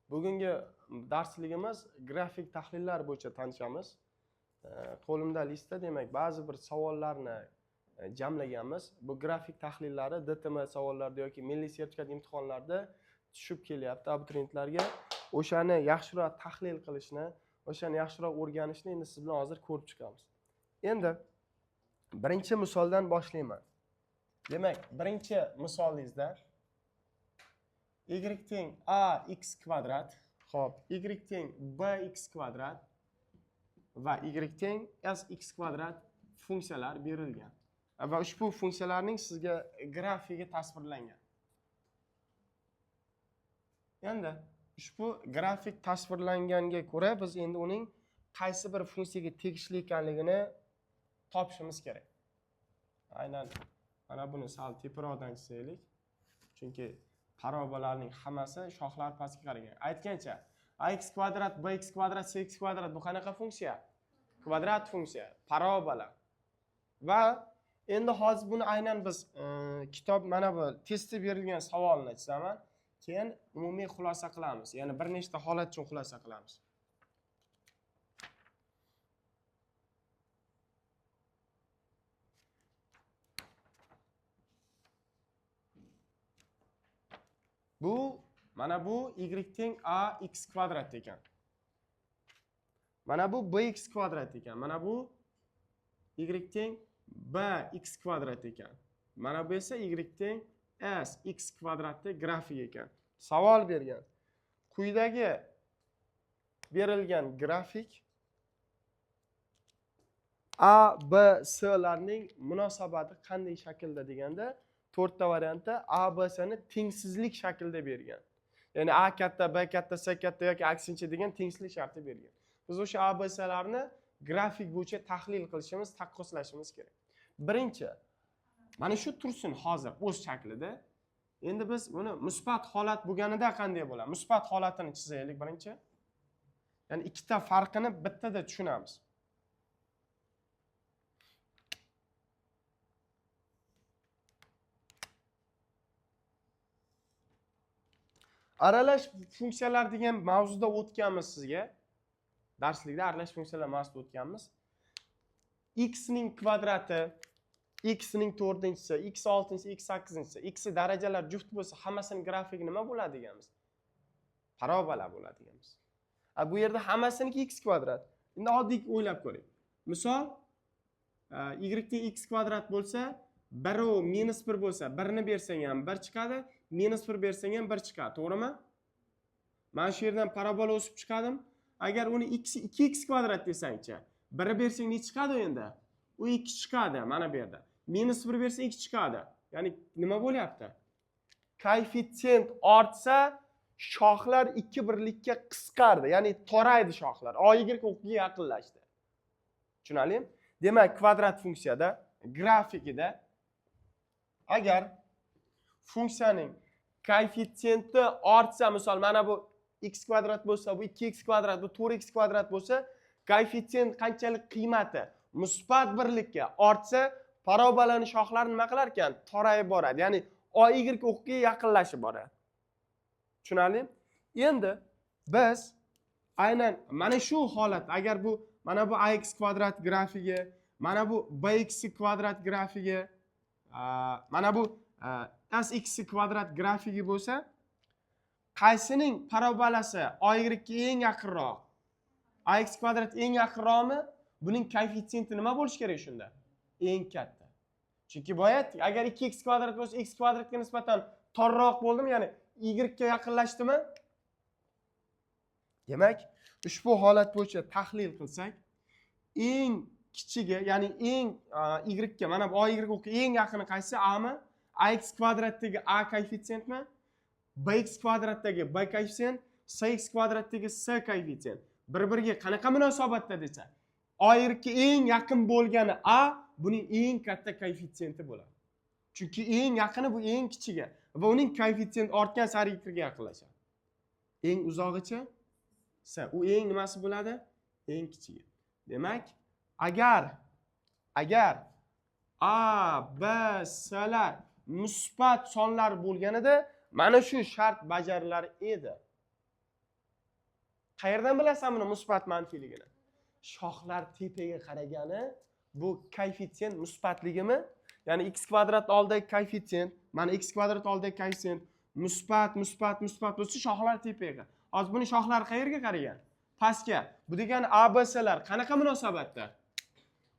Bugungi darsligimiz grafik tahlillar bo'yicha tanishamiz. Qo'limda listda demak ba'zi bir savollarni jamlaganmiz. Bu grafik tahlillari DTM savollarda yoki milliy sertifikat imtihonlarida tushib kelyapti abituriyentlarga. O'shani yaxshiroq tahlil qilishni, o'shani yaxshiroq o'rganishni endi siz bilan hozir ko'rib chiqamiz. Endi birinchi misoldan boshlayman. Demak, birinchi misolingizda y teng ax kvadrat, xo'p, y teng bx kvadrat va y teng sx kvadrat funksiyalar berilgan. Va ushbu funksiyalarning sizga grafigi tasvirlangan. Endi ushbu grafik tasvirlanganga ko'ra biz endi uning qaysi bir funksiyaga tegishli ekanligini topishimiz kerak. Aynan mana buni sal teparoqdan chizaylik. Chunki parabolarning hammasi shoxlar pastga qaragan. Aytgancha, ax kvadrat, bx kvadrat, cx kvadrat bu qanaqa funksiya? Kvadrat funksiya, parabola. Va endi hozir buni aynan biz kitob mana bu testda berilgan savolni chizaman. Keyin umumiy xulosa qilamiz. Ya'ni bir nechta holat uchun xulosa qilamiz. Mana bu y teng ax kvadrat ekan. Mana bu bx kvadrat ekan. Mana bu y teng bx kvadrat ekan. Mana bu esa y teng sx kvadratning grafik ekan. Savol bergan. Quyidagi berilgan grafik a, b, s larning munosabati qanday shaklda deganda, to'rtta variantda a, b, s ni tengsizlik shaklda bergan. Ya'ni a katta, b katta, s katta yoki aksincha degan tengsizlik sharti bergan. Biz o'sha a, b, s larni grafik bo'yicha tahlil qilishimiz, taqqoslashimiz kerak. Birinchi, mana shu tursin hozir o'z shaklida. Endi biz buni musbat holat bo'lganida qanday bo'ladi? Musbat holatini chizaylik birinchi. Ya'ni ikkita farqini bittada tushunamiz. Aralash funksiyalar degan mavzuda o'tganmiz sizga. Darslikda aralash funksiyalar mavzusida o'tganmiz. X ning kvadrati, x ning 4-si, x 6-si, x 8-si, x darajalar juft bo'lsa, hammasining grafigi nima bo'ladi deganmiz? Parabola bo'ladi deganmiz. Bu yerda hammasiniki x kvadrat. Endi oddiy o'ylab ko'ring. Misol, y teng x kvadrat bo'lsa, 1 u -1 bo'lsa, 1 ni bersang ham 1 chiqadi, -1 bersang ham 1 chiqadi, to'g'rimi? Mana shu yerdan parabola o'sib chiqadim. Agar uni 2x kvadrat desangchi, 1 bersang ne chiqadi endi? U 2 chiqadi mana bu yerda. -1 bersang 2 chiqadi. Ya'ni nima bo'lyapti? Koeffitsient ortsa, shoxlar 2 birlikka qisqardi. Ya'ni toraydi shoxlar. A y o'qqa yaqinlashdi. Tushunalimi? Demak, kvadrat funksiyada, grafikida agar funksiyaning koeffitsiyenti ortsa, misol mana bu x kvadrat bo'lsa, bu 2x kvadrat, bu 4x kvadrat bo'lsa, koeffitsiyent qanchalik qiymati musbat birlikka ortsa, parabolani shoxlari nima qilar ekan? Torayib boradi. Ya'ni a y o'qqa yaqinlashib boradi. Tushunalimi? Endi biz aynan mana shu holat, agar bu mana bu ax kvadrat grafigi, mana bu bx kvadrat grafigi, mana bu sx kvadrat grafigi bo'lsa, qaysining parabolasi a y ga eng yaqinroq? Ax kvadrat eng yaqinroqmi? Buning koeffitsiyenti nima bo'lishi kerak shunda? Eng katta. Chunki boya agar 2x kvadrat bo'lsa, x kvadratga nisbatan torroq bo'ldimi, ya'ni y ga yaqinlashdimi? Demak, ushbu holat bo'yicha tahlil qilsak, eng kichigi, ya'ni eng y ga, mana bu a y o'qqa eng yaqini qaysi? A mi? Ax kvadratdagi a koeffitsiyentmi? Bx kvadratdagi b koeffitsiyent, cx kvadratdagi c koeffitsiyent. Bir-biriga qanaqa munosabatda desa, a y ga eng yaqin bo'lgani a, buning eng katta koeffitsiyenti bo'ladi. Chunki eng yaqini bu eng kichigi va uning koeffitsiyenti ortgan sari y ga yaqinlashadi. Eng uzog'icha c, u eng nimasi bo'ladi? Eng kichigi. Demak, agar a, b, s lar musbat sonlar bo'lganida mana shu shart bajarilar edi. Qayerdan bilasan buni musbat manfiyligini? Shoxlar tepaga qaragani bu koeffitsient musbatligimi? Ya'ni x kvadrat oldidagi koeffitsient, mana x kvadrat oldidagi koeffitsient musbat bo'lsa shoxlar tepaga. Hozir buni shoxlari qayerga qaragan? Pastga. Bu degani ABSlar qanaqa munosabatda?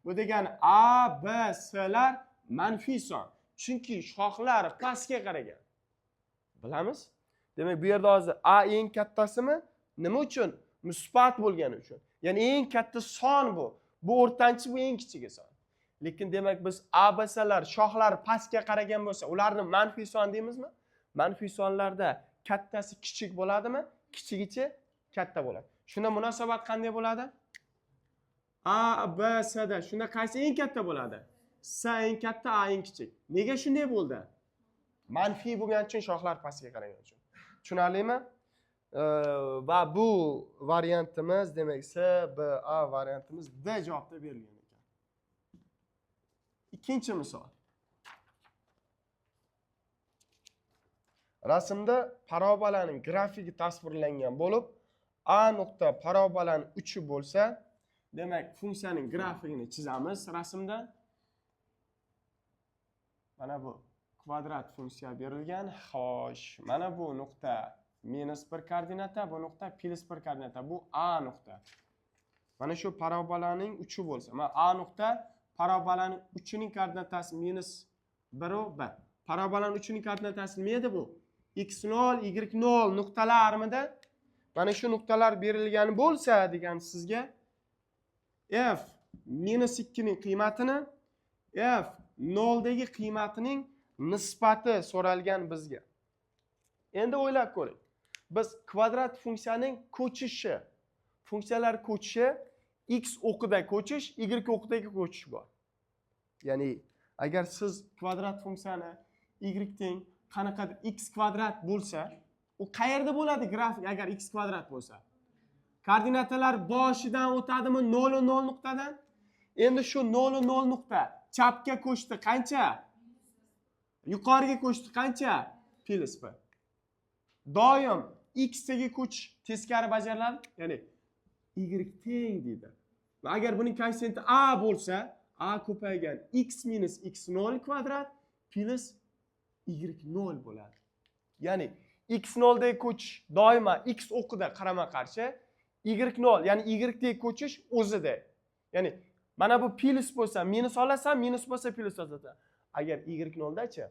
Bu degani ABSlar manfiy son. Chunki shoxlar pastga qaragan. Bilamiz? Demak, bu yerda hozir A eng kattasimi? Nima uchun? Musbat bo'lgani uchun. Ya'ni eng katta son bu. Bu o'rtanchi, bu eng kichigi son. Lekin demak biz ABSlar shoxlar pastga qaragan bo'lsa, ularni manfiy son deymizmi? Manfiy sonlarda kattasi kichik bo'ladimi? Kichigicha katta bo'ladi. Shunda munosabat qanday bo'ladi? A, B, S da shunda qaysi eng katta bo'ladi? S eng katta, A eng kichik. Nega shunday bo'ldi? Manfiy bo'lgani uchun shoxlar pastga qaragan uchun. Tushunarlimi? Va bu variantimiz, demak S, B, A variantimiz D javobda berilgan ekan. Ikkinchi misol. Rasmda parabolaning grafiki tasvirlangan bo'lib, A nuqta parabolaning uchi bo'lsa, demak funksiyaning grafikini chizamiz rasmda. Mana bu kvadrat funksiya berilgan. Xo'sh, mana bu nuqta -1 koordinata, bu nuqta +1 koordinata. Bu A nuqta. Mana shu parabolaning uchi bo'lsa, mana A nuqta parabolaning uchining koordinatasi -1 B. Parabolaning uchining koordinatasi nima edi bu? X0, Y0 nuqtalarmidi? Mana shu nuqtalar berilgan bo'lsa degan sizga f -2 ning qiymatini f 0 dagi qiymatining nisbati so'ralgan bizga. Endi o'ylab ko'ring. Biz kvadrat funksiyaning ko'chishi, funksiyalar ko'chishi x o'qida ko'chish, y o'qidagi ko'chish bor. Ya'ni agar siz kvadrat funksiyani y teng qanaqadir x kvadrat bo'lsa, u qayerda bo'ladi grafik agar x kvadrat bo'lsa? Koordinatalar boshidan o'tadimi 0 0 nuqtadan? Endi shu 0 0 nuqta chapga ko'chdi qancha? Yuqoriga ko'chdi qancha? +1. Doim x ga ko'chish teskari bajariladi, ya'ni y teng deydi. Va agar buning koeffitsiyenti a bo'lsa, a ko'paygan x minus x0 kvadrat plus y0 bo'ladi. Ya'ni x0 dagi ko'chish doimo x o'qida qarama-qarshi, y0 ya'ni y dagi ko'chish o'zida. Ya'ni mana bu plus bo'lsa minus olasan, minus bo'lsa plus olasan. Agar y0 dachi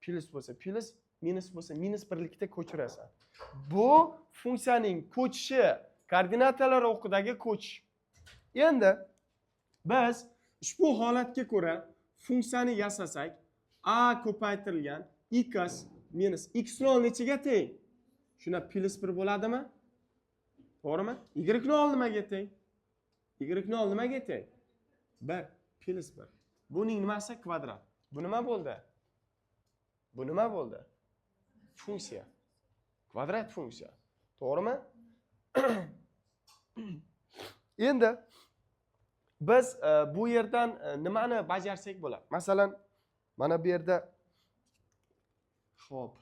plus bo'lsa plus, minus bo'lsa minus birlikda ko'chirasan. Bu funksiyaning ko'chishi, koordinatalar o'qidagi ko'chish. Endi biz ushbu holatga ko'ra funksiyani yasasak, a ko'paytirilgan x minus x0 nechaga teng? Shuna +1 bo'ladimi? To'g'rimi? y0 nimaga teng? y0 nimaga teng? 1 +1. Buning nimasi kvadrat? Bu nima bo'ldi? Bu nima bo'ldi? Funksiya. Kvadrat funksiya. To'g'rimi? Endi biz bu yerdan nimani bajarsak bo'ladi? Masalan, mana bu yerda xo'p.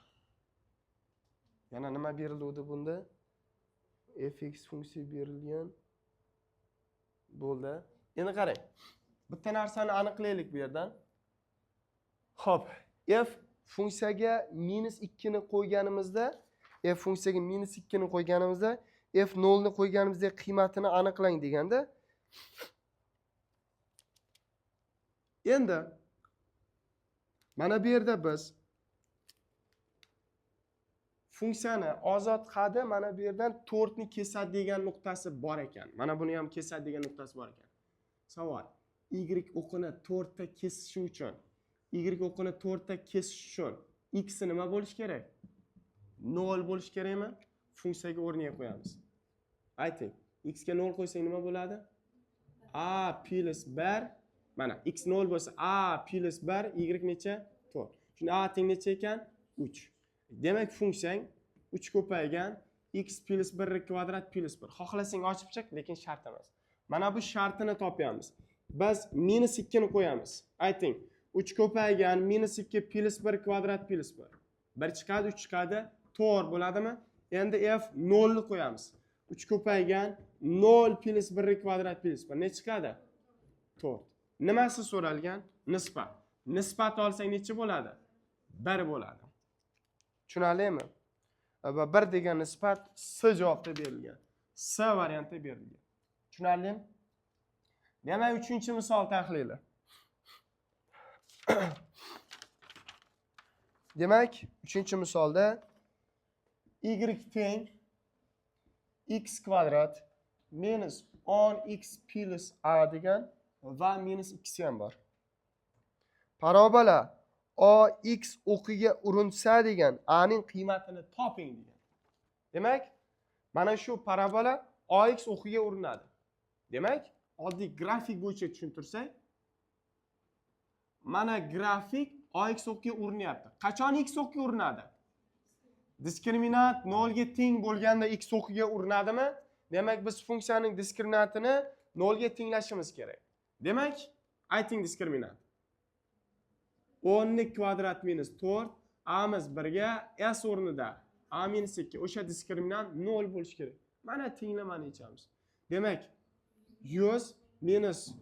Yana nima berildi bunda? Fx funksiya berilgan. Bo'ldi. Endi qarang. Bitta narsani aniqlaylik bu yerdan. Xo'p, f funksiyaga -2 ni qo'yganimizda, f funksiyaga -2 ni qo'yganimizda, f0 ni qo'yganimizda qiymatini aniqlang deganda, endi mana bu yerda biz funksiyani ozod qadi, mana bu yerdan 4 ni kesadi degan nuqtasi bor ekan. Mana buni ham kesadi degan nuqtasi bor ekan. Savol: y o'qini 4 ta kesishi uchun, y o'qini 4 ta kesish uchun x nima bo'lishi kerak? 0 bo'lishi kerakmi? Funksiyaga o'rniga qo'yamiz. Ayting, x ga 0 qo'ysak nima bo'ladi? A plus 1. Mana x 0 bo'lsa a plus 1, y necha? 4. Shunda a teng necha ekan? 3. Demak, funksiyang 3 ko'paygan x plus 1 kvadrat plus 1. Xohlasang ochib chiq, lekin shart emas. Mana bu shartini topyapmiz. Biz -2 ni qo'yamiz. Ayting, 3 ko'paygan -2 plus 1 kvadrat plus 1. 1 chiqadi, 3 chiqadi, 4 bo'ladimi? Endi f 0 ni qo'yamiz. 3 ko'paygan 0 plus 1 kvadrat plus 1 ne chiqadi? 4. Nimasi so'ralgan? Nisbat. Nisbat olsak necha bo'ladi? 1 bo'ladi. Tushunarlimi? Va 1 degan nisbat S javobda berilgan. S variantda berilgan. Tushunarlimi? Demak, 3-misol tahlili. Demak, 3-misolda y teng x kvadrat minus 10x plus a degan va minus x ham bor. Parabola ax o'qiga urinsa degan a ning qiymatini toping degan. Demak, mana shu parabola ax o'qiga urinadi. Demak, oddiy grafik bo'yicha tushuntirsak, mana grafik ax o'qiga urinyapti. Qachon x o'qiga urinadi? Diskriminant 0 ga teng bo'lganda x o'qiga urinadimi? Demak, biz funksiyaning diskriminantini 0 ga tenglashimiz kerak. Demak, ayting diskriminant. 10 kvadrat minus 4, amiz 1 ga s o'rnida a minus 2. O'sha diskriminant 0 bo'lishi kerak. Mana tenglamani yechamiz. Demak, 100 minus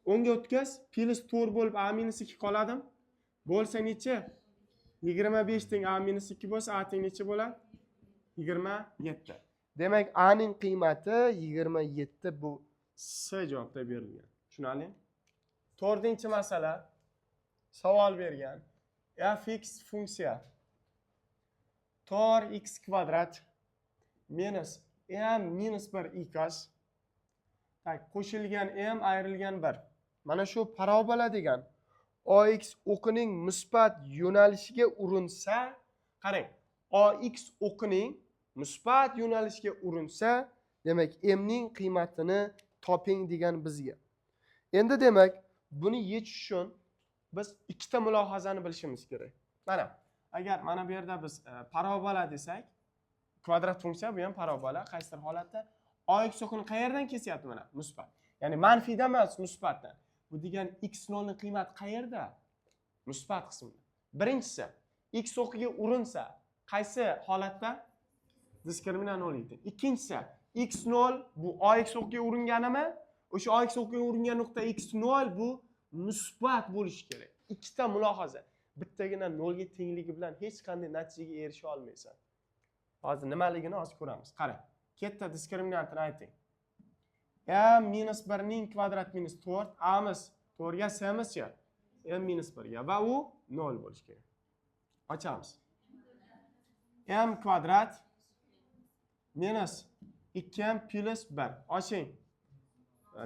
10 ga o'tkaz, plus 4 bo'lib a minus 2 qoladimi? Bo'lsa necha? 25 teng a minus 2 bo'lsa, a teng necha bo'ladi? 27. Demak, a ning qiymati 27 bu S javobda berilgan. Tushunarlimi? 4-masala savol bergan. Fx funksiya tor x kvadrat minus m minus 1 x qo'shilgan m ayrilgan 1. Mana shu parabola degan ax o'qining musbat yo'nalishiga urinsa, qarang, ax o'qining musbat yo'nalishiga urinsa, demak m ning qiymatini toping degan bizga. Endi demak, buni yechish uchun biz ikkita mulohazani bilishimiz kerak. Mana, agar mana bu yerda biz parabola desak, kvadrat funksiya bu ham parabola, qaysidir holatda ax o'qini qayerdan kesyapti mana? Musbat. Ya'ni manfiydan emas, musbatdan. Bu degan x0 ning qiymati qayerda? Musbat qismida. Birinchisi, x o'qiga urinsa, qaysi holatda? Diskriminant 0 edi. Ikkinchisi, x0 bu ax o'qiga uringanimi? O'sha ax o'qiga uringan nuqta x0 bu musbat bo'lishi kerak. Ikkita mulohaza. Bittagina 0 ga tengligi bilan hech qanday natijaga erisha olmaysan. Hozir nimaligini hozir ko'ramiz. Qarang. Katta diskriminantini ayting. m minus 1 ning kvadrat minus 4, amiz 4 ga s'miz-chi? M minus 1 ga va u 0 bo'lishi kerak. Ochamiz. M kvadrat minus 2m plus 1. Oching.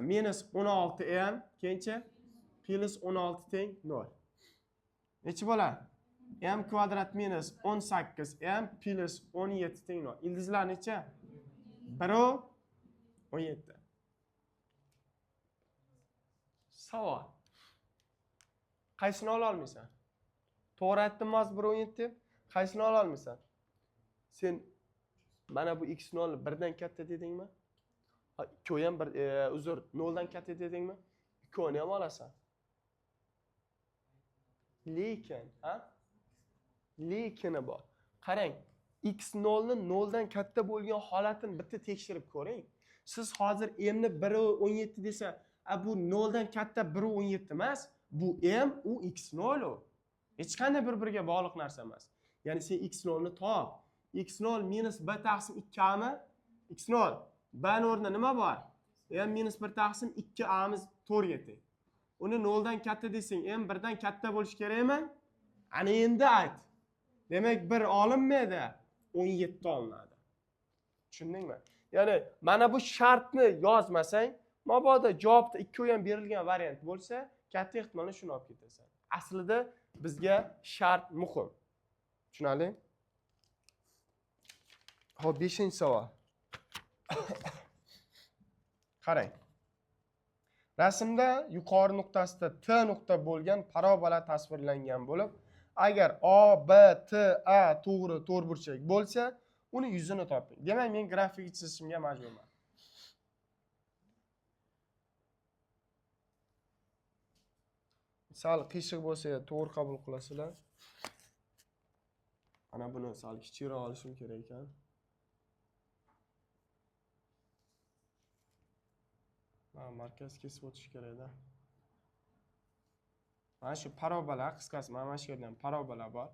Minus 16m keyinchi plus 16 teng 0. Necha bo'ladi? M kvadrat minus 18m plus 17 teng 0. Ildizlar necha? 1 17. Savol. Qaysini ola olmaysan? To'g'ri aytdimmi hozir 1 17? Qaysini ola olmaysan? Sen mana bu x0 1dan katta dedingmi? Ikkovi ham uzr 0 dan katta dedingmi? Ikkovini ham olasan. Lekin, lekini bor. Qarang, x0 ni 0 dan katta bo'lgan holatini bitta tekshirib ko'ring. Siz hozir m ni 1 17 desa, bu 0 dan katta 1 17 emas, bu m u x0 u. Hech qanday bir-biriga bog'liq narsa emas. Ya'ni sen x0 ni top. x0 minus 1 taqsim 2 mi? x0 b o'rnida nima bor? M minus 1 taqsim 2a miz 4 ga teng. Uni 0 dan katta desang, m 1 dan katta bo'lish kerakmi? Ana endi ayt. Demak 1 olinmaydi, 17 olinadi. Tushundingmi? Ya'ni mana bu shartni yozmasang, mabodo javobda ikkovi ham berilgan variant bo'lsa, katta ehtimol shuni olib ketasan. Aslida bizga shart muhim. Tushunarli? Xo'p, 5-savol. Qarang. Rasmda yuqori nuqtasida T nuqta bo'lgan parabola tasvirlangan bo'lib, agar A, B, T, A to'g'ri to'rtburchak bo'lsa, uni yuzini toping. Demak, men grafik chizishimga majburman. Sal qiyshiq bo'lsa, to'g'ri qabul qilasizlar. Ana buni sal kichikroq olishim kerak ekan. markaz kesib o'tish kerak-da. Mana shu parabola, qisqasi mana shu yerda ham parabola bor.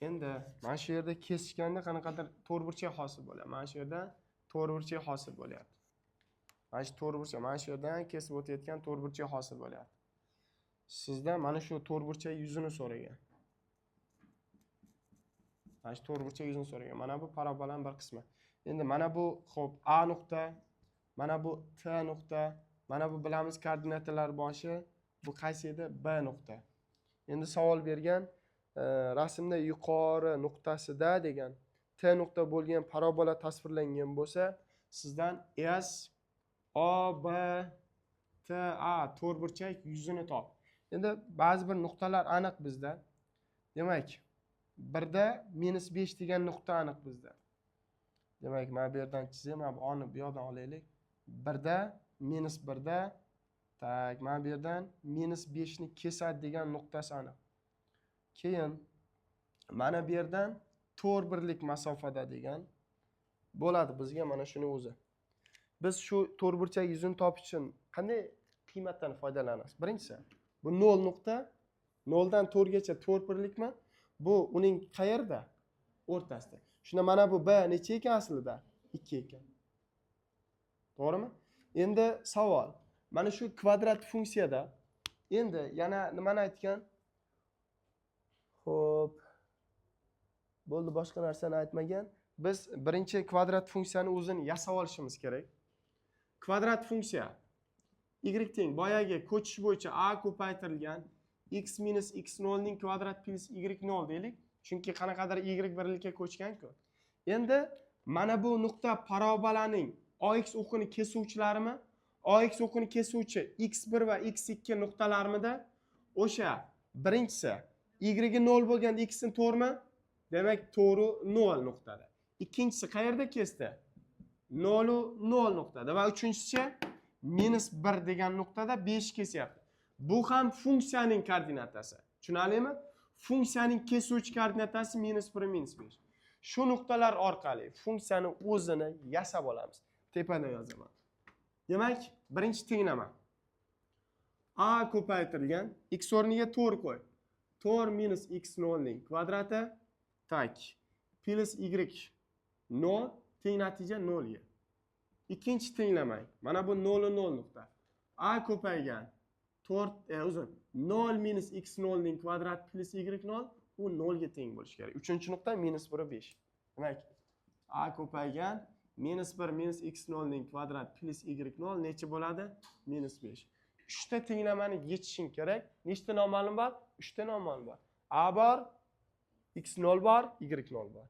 Endi mana shu yerda kesishganda qanaqadir to'rtburchak hosil bo'ladi. Mana shu yerda to'rtburchak hosil bo'lyapti. Mana shu to'rtburchak, mana shu yerdan kesib o'tayotgan to'rtburchak hosil bo'lyapti. Sizdan mana shu to'rtburchak yuzini so'ragan. Mana shu to'rtburchak yuzini so'ragan. Mana bu parabolaning bir qismi. Endi mana bu xo'p A nuqta, mana bu T nuqta, mana bu bilamiz koordinatalar boshi, bu qaysi edi? B nuqta. Endi savol bergan rasmda yuqori nuqtasida degan T nuqta bo'lgan parabola tasvirlangan bo'lsa, sizdan S O B T A to'rtburchak yuzini top. Endi ba'zi bir nuqtalar aniq bizda. Demak, 1da -5 degan nuqta aniq bizda. Demak, mana bu yerdan chizim, mana bu onni bu yoqdan olaylik. 1da -1da tak, mana bu yerdan -5 ni kesadi degan nuqtasi aniq. Keyin mana bu yerdan 4 birlik masofada degan bo'ladi bizga mana shuni o'zi. Biz shu to'rtburchak yuzini topish uchun qanday qiymatdan foydalanamiz? Birinchisi, bu 0 nuqta, 0 dan 4 gacha 4 birlikmi? Bu uning qayerda? O'rtasida. Shunda mana bu b necha ekan aslida? 2 ekan. To'g'rimi? Endi savol. Mana shu kvadrat funksiyada endi yana nimani aytgan? Xo'p. Bo'ldi, boshqa narsani aytmagan. Biz birinchi kvadrat funksiyani o'zini yasab olishimiz kerak. Kvadrat funksiya y teng boyagi ko'chish bo'yicha a ko'paytirilgan x minus x0 ning kvadrat plus y0 deylik. Chunki qanaqadir y birlikka ko'chgan-ku. Endi mana bu nuqta parabolaning ox o'qini kesuvchilarimi? Ox o'qini kesuvchi x1 va x2 nuqtalarmida o'sha birinchisi y 0 bo'lganda x ni to'g'rimi? Demak, to'g'ri 0 nuqtada. Ikkinchisi qayerda kesdi? 0 0 nuqtada va uchinchisi -1 degan nuqtada 5 kesyapti. Bu ham funksiyaning koordinatasi. Tushunalingmi? Funksiyaning kesuvchi koordinatasi -1 -5. Shu nuqtalar orqali funksiyani o'zini yasab olamiz. Tepada yozaman. Demak, birinchi tenglama. A ko'paytirilgan x o'rniga 4 qo'y. 4 minus x0 ning kvadrati tak plus y 0 teng natija 0 ga. Ikkinchi tenglamang. Mana bu 0 0 nuqta. A ko'paygan 0 minus x0 ning kvadrat plus y0 u 0 ga teng bo'lishi kerak. Uchinchi nuqta -1 5. Demak, A ko'paygan -1 minus x0 ning kvadrat plus y0 necha bo'ladi? -5. 3 ta tenglamani yechishing kerak. Nechta noma'lum bor? 3 ta noma'lum bor. A bor, x0 bor, y0 bor.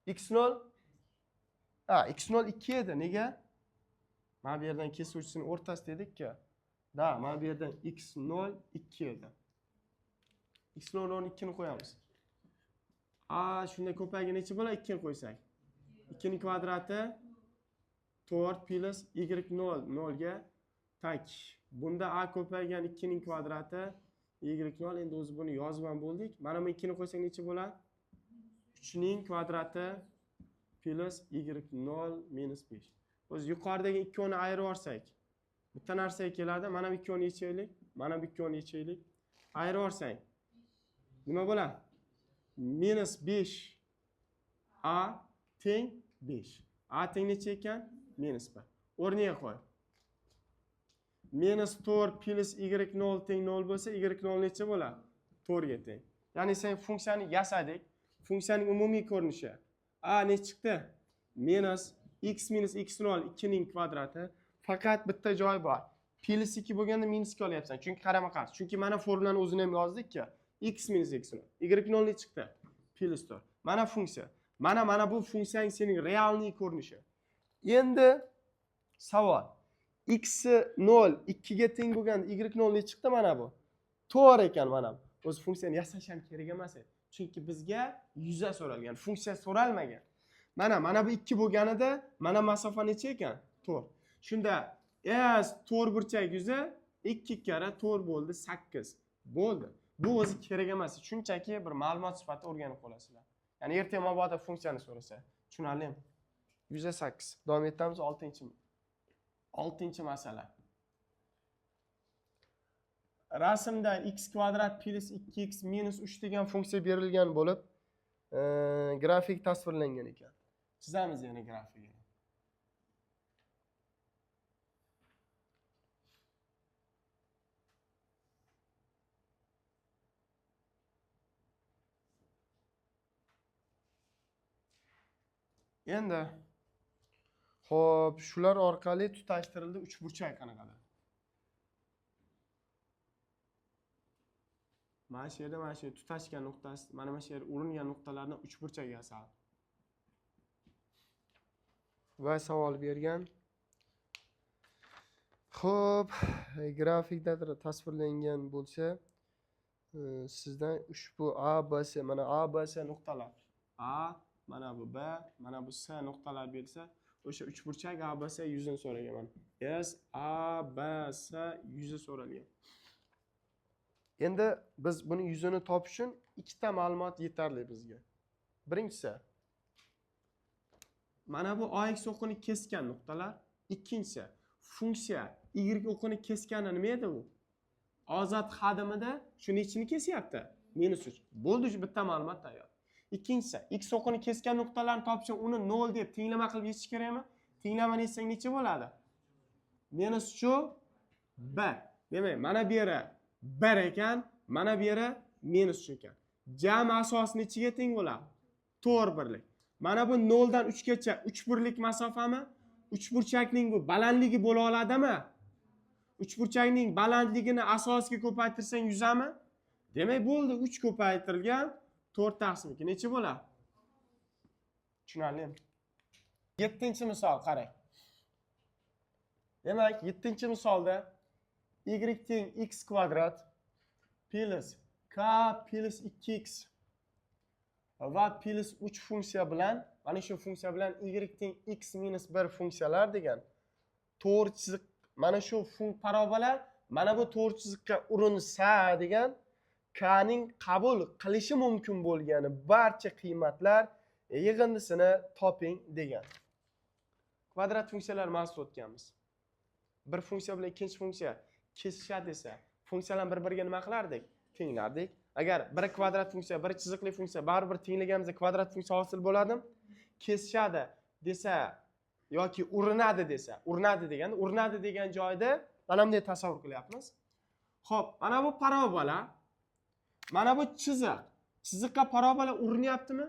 x0 x0 2 edi. Nega? Mana bu yerdan kesuvchisining o'rtasida edik-ku. Da, mana bu yerdan x0 2 edi. x0 o'rniga 2 ni qo'yamiz. A shunday ko'paygan necha bo'ladi? 2 ni qo'ysak. 2 ning kvadrati 4 plus y0 0 ga tak. Bunda a ko'paygan 2 ning kvadrati y0 endi o'zi buni yozib ham bo'ldik. Mana bu 2 ni qo'ysak necha bo'ladi? 3 ning kvadrati plus y0 minus 5. O'zi yuqoridagi 2 ni ayirib olsak, bitta narsaga keladi. Mana bu 2 ni yechaylik, mana bu 2 ni yechaylik. Ayirib olsang nima bo'ladi? -5 a teng 5. A teng necha ekan? -1. O'rniga qo'y. -4 plus y0 teng 0 bo'lsa, y0 necha bo'ladi? 4 ga teng. Ya'ni sen funksiyani yasadik. Funksiyaning umumiy ko'rinishi a ne chiqdi? -x minus x0 2 ning kvadrati. Faqat bitta joy bor. Plus 2 bo'lganda -2 olyapsan. Chunki qarama-qarshi. Chunki mana formulani o'zini ham yozdik-ku. X minus x0. y0 ne chiqdi? Plus 4. Mana funksiya. Mana bu funksiyang sening realniy ko'rinishi. Endi savol. X 0 2 ga teng bo'lganda y0 ne chiqdi mana bu? To'g'ri ekan mana bu. O'z funksiyani yasash ham kerak emas edi. Chunki bizga yuza so'ralgan, funksiya so'ralmagan. Mana bu 2 bo'lganida mana masofa necha ekan? 4. Shunda s to'rtburchak yuzi 2 kara 4 bo'ldi 8. Bo'ldi. Bu o'zi kerak emas. Shunchaki bir ma'lumot sifatida o'rganib qolasizlar. Ya'ni ertaga mabodo funksiyani so'rasa, tushunarlimi? 108. Davom etamiz 6-chi. Oltinchi masala. Rasmda x kvadrat plus 2x minus 3 degan funksiya berilgan bo'lib, grafik tasvirlangan ekan. Chizamiz yana grafikni. Endi xo'p, shular orqali tutashtirildi uchburchak qanaqadir. Mana shu yerda mana shu tutashgan nuqtasi, mana shu yerda uringan nuqtalarni uchburchak yasadi. Va savol bergan. Xo'p, grafikda tasvirlangan bo'lsa, sizdan ushbu A, B, C, mana A, B, C nuqtalar. A, mana bu B, mana bu C nuqtalar bersa, o'sha uchburchak A, B, C yuzini so'ragan. S, A, B, C yuzi so'ralgan. Endi biz buni yuzini topish uchun ikkita ma'lumot yetarli bizga. Birinchisi, mana bu AX o'qini kesgan nuqtalar. Ikkinchisi, funksiya Y o'qini kesgani nima edi u? Ozod hadimida shuni ichini kesyapti. -3. Bo'ldi, shu bitta ma'lumot tayyor. Ikkinchisi, X o'qini kesgan nuqtalarni topish uchun uni 0 deb tenglama qilib yechish kerakmi? Tenglamani yechsang necha bo'ladi? -3 B. Demak, mana bu yeri 1 ekan, mana bu yeri -3 ekan. Jami asosi nechiga teng bo'ladi? 4 birlik. Mana bu 0 dan 3 gacha 3 birlik masofami? Uchburchakning bu balandligi bo'la oladimi? Uchburchakning balandligini asosiga ko'paytirsang yuzami? Demak, bo'ldi, 3 ko'paytirilgan 4 taqsim 2 necha bo'ladi? Tushunarlimi? 7-misol qarang. Demak, 7-misolda y teng x kvadrat plus k plus 2x va plus 3 funksiya bilan, mana shu funksiya bilan y teng x minus 1 funksiyalar degan to'g'ri chiziq, mana shu parabola mana bu to'g'ri chiziqqa urinsa degan k ning qabul qilishi mumkin bo'lgani barcha qiymatlar yig'indisini toping degan. Kvadrat funksiyalar mavzu o'tganmiz. Bir funksiya bilan ikkinchi funksiya kesishadi desa, funksiyalarni bir-biriga nima qilardik? Tenglardik. Agar bir kvadrat funksiya, bir chiziqli funksiya baribir tenglaganimizda kvadrat funksiya hosil bo'ladimi? Kesishadi desa yoki urinadi desa, urinadi degan joyda mana bunday tasavvur qilyapmiz. Xo'p, mana bu parabola, mana bu chiziq. Chiziqqa parabola urinyaptimi?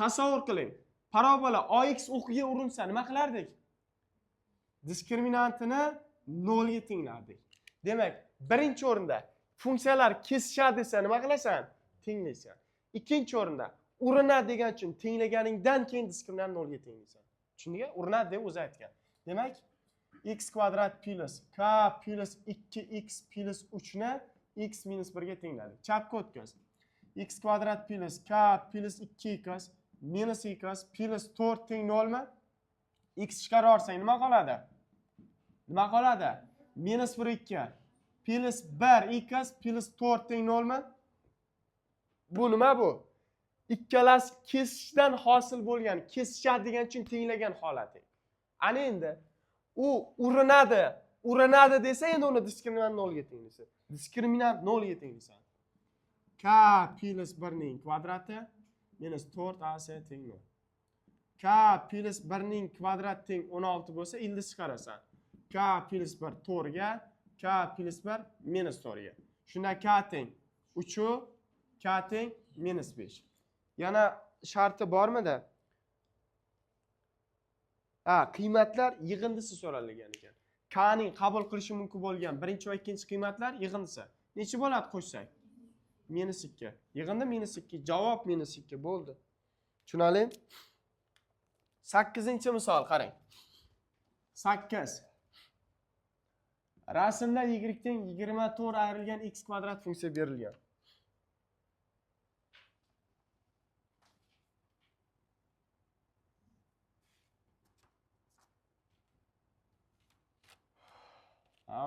Tasavvur qiling. Parabola AX o'qiga urinsa nima qilardik? Diskriminantini 0 ga tenglardik. Demak, birinchi o'rinda funksiyalar kesishadi desa nima qilasan? Tenglaysan. Ikkinchi o'rinda urinadi degan uchun tenglaganingdan keyin diskriminant 0 ga tenglaysan. Tushundingmi? Urinadi deb o'zi aytgan. Demak, x kvadrat plus k plus 2x plus 3 ni x minus 1 ga tengladik. Chapga o'tkaz. X kvadrat plus k plus 2x minus x plus 4 teng 0 mi? X chiqarib olsang nima qoladi? Nima qoladi? Minus 1 2 plus 1 x plus 4 teng 0 mi? Bu nima bu? Ikkalasi kesishdan hosil bo'lgan, kesishadi degan uchun tenglagan holati. Ana endi u urinadi desa endi uni diskriminant 0 ga tenglaysan. Diskriminant 0 ga tenglaysan. K plus 1 ning kvadrati minus 4ac teng 0. K plus 1 ning kvadrati teng 16 bo'lsa, ildiz chiqarasan. K plus 1 4 ga, K plus 1 minus 4 ga. Shunda K teng 3, K teng minus 5. Yana sharti bormi-da? Qiymatlar yig'indisi so'ralgan ekan. K ning qabul qilishi mumkin bo'lgan birinchi va ikkinchi qiymatlar yig'indisi. Necha bo'ladi qo'shsak? -2. Yig'indi -2, javob -2 bo'ldi. Tushunarlimi? 8-misol qarang. 8. Rasmda y teng 24 ayrilgan x kvadrat funksiya berilgan.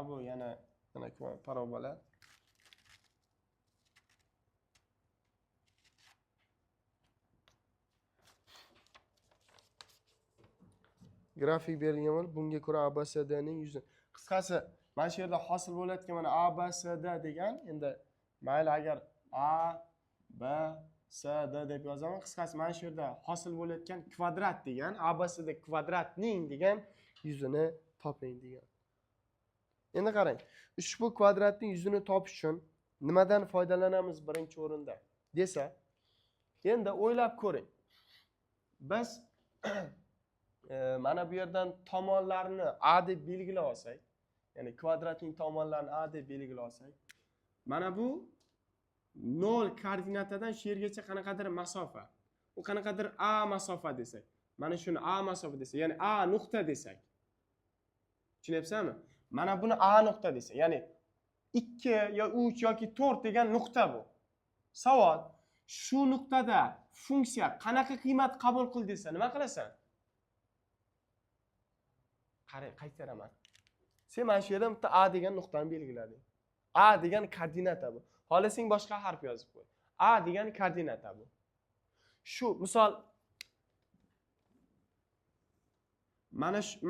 Bu yana parabola. grafik berilgan bo'lib, bunga ko'ra ABCDning yuzi. Qisqasi, mana shu yerda hosil bo'layotgan mana ABCD degan, endi mayli agar A, B, C, D deb yozaman. Qisqasi mana shu yerda hosil bo'layotgan kvadrat degan, ABCD kvadratning degan yuzini toping degan. Endi qarang, ushbu kvadratning yuzini topish uchun nimadan foydalanamiz birinchi o'rinda desa, endi o'ylab ko'ring. Biz mana bu yerdan tomonlarni A deb belgilab olsak, ya'ni kvadratning tomonlarini A deb belgilab olsak, mana bu 0 koordinatadan shu yergacha qanaqadir masofa. U qanaqadir A masofa desak, mana shuni A masofa desak, ya'ni A nuqta desak. Tushunyapsizmi? Mana buni A nuqta desak, ya'ni 2 yo 3 yoki 4 degan nuqta bu. Savol: shu nuqtada funksiya qanaqa qiymat qabul qil desa, nima qilasan? Qarang, qaytaraman. Sen mana shu yerda bitta A degan nuqtani belgilading. A degan koordinata bu. Xohlasang boshqa harf yozib qo'y. A degan koordinata bu. Shu misol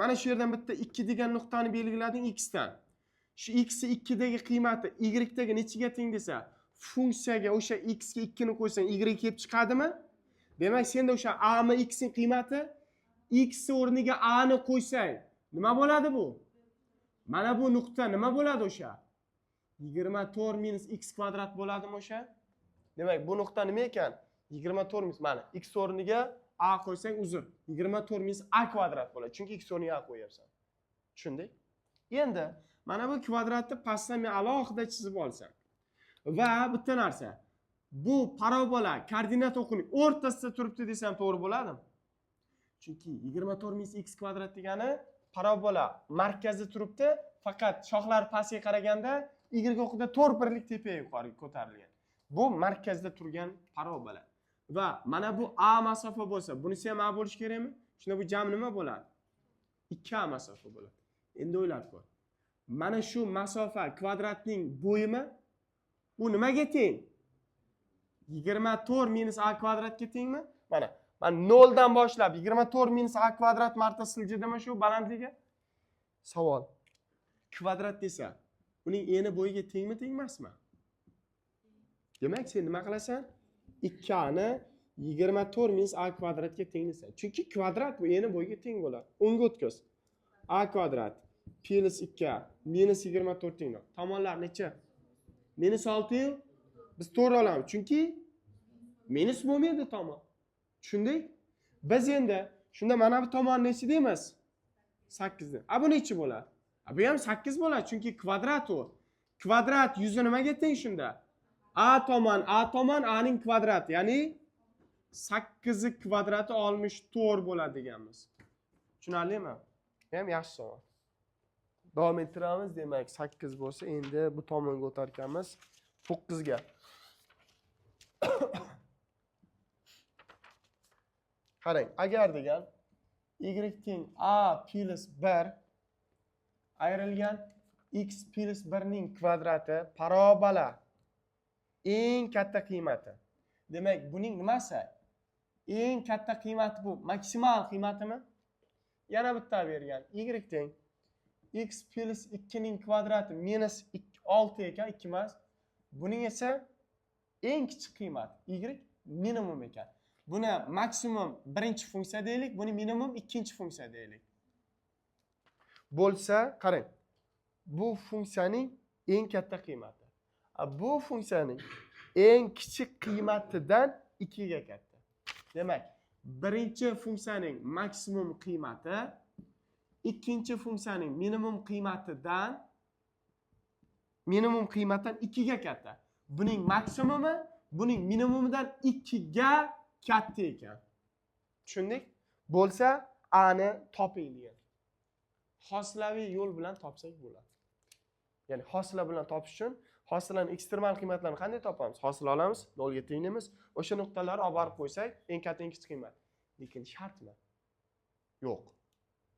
mana shu yerdan bitta 2 degan nuqtani belgilading x dan. Shu x 2 dagi qiymati y dagi nechiga teng desa, funksiyaga o'sha x ga 2 ni qo'ysang y kelib chiqadimi? Demak, senda o'sha a mi x ning qiymati x o'rniga a ni qo'ysang, nima bo'ladi bu? Mana bu nuqta nima bo'ladi o'sha? 24 minus x kvadrat bo'ladimi o'sha? Demak, bu nuqta nima ekan? 24 minus mana x o'rniga a qo'ysang, uzr, 24 minus a kvadrat bo'ladi. Chunki x o'rniga a qo'yapsan. Tushundik? Endi mana bu kvadratni pastdan men alohida chizib olsam va bitta narsa, bu parabola koordinat o'qining o'rtasida turibdi desam to'g'ri bo'ladimi? Chunki 24 minus x kvadrat degani parabola markazida turibdi, faqat shoxlar pastga qaraganda y o'qida 4 birlik tepaga yuqoriga ko'tarilgan. Bu markazda turgan parabola. Va mana bu a masofa bo'lsa, bunisi ham a bo'lish kerakmi? Shunda bu jam nima bo'ladi? 2a masofa bo'ladi. Endi o'ylab ko'r. Mana shu masofa kvadratning bo'yimi bu nimaga teng? 24 minus a kvadratga tengmi? Mana 0 dan boshlab 24 minus a kvadrat marta siljidimi shu balandligi? Savol. Kvadrat desa, uning eni bo'yiga tengmi, tengmasmi? Demak, sen nima qilasan? 2a ni 24 minus a kvadratga tenglaysan. Chunki kvadrat bu eni bo'yiga teng bo'ladi. 10 ga o'tkoz. A kvadrat plus 2a minus 24 tengdir. Tomonlar necha? Minus 6. Biz to'g'ri olamiz. Chunki minus bo'lmaydi tomon. Tushundik? Biz endi shunda mana bu tomon necha deymiz? 8 ni. A bu necha bo'ladi? Bu ham 8 bo'ladi, chunki kvadrat u. Kvadrat yuzi nimaga teng shunda? A tomon a ning kvadrati, ya'ni 8 kvadrati 64 bo'ladi deganmiz. Tushunarlimi? Ham yaxshi savol. Davom ettiramiz. Demak, 8 bo'lsa, endi bu tomonga o'tarkanmiz 9 ga. Qarang, agar degan y teng a plus 1 ayrilgan x plus 1 ning kvadrati parabola eng katta qiymati. Demak, buning nimasi? Eng katta qiymati bu maksimal qiymatimi? Yana bitta bergan. Y teng x plus 2 ning kvadrati minus 6 ekan, 2 emas. Buning esa eng kichik qiymat y minimum ekan. Buni maksimum birinchi funksiya deylik, buni minimum ikkinchi funksiya deylik. Bo'lsa, qarang. Bu funksiyaning eng katta qiymati. Bu funksiyaning eng kichik qiymatidan 2 ga katta. Demak, birinchi funksiyaning maksimum qiymati ikkinchi funksiyaning minimum qiymatidan 2 ga katta. Buning maksimumi buning minimumidan 2 ga katta ekan. Tushundik? Bo'lsa, a ni toping degan. Hosilaviy yo'l bilan topsak bo'ladi. Ya'ni hosila bilan topish uchun hosilaning ekstremal qiymatlarini qanday topamiz? Hosila olamiz, 0 ga tenglaymiz. O'sha nuqtalarni olib borib qo'ysak, eng katta eng kichik qiymat. Lekin shartmi? Yo'q.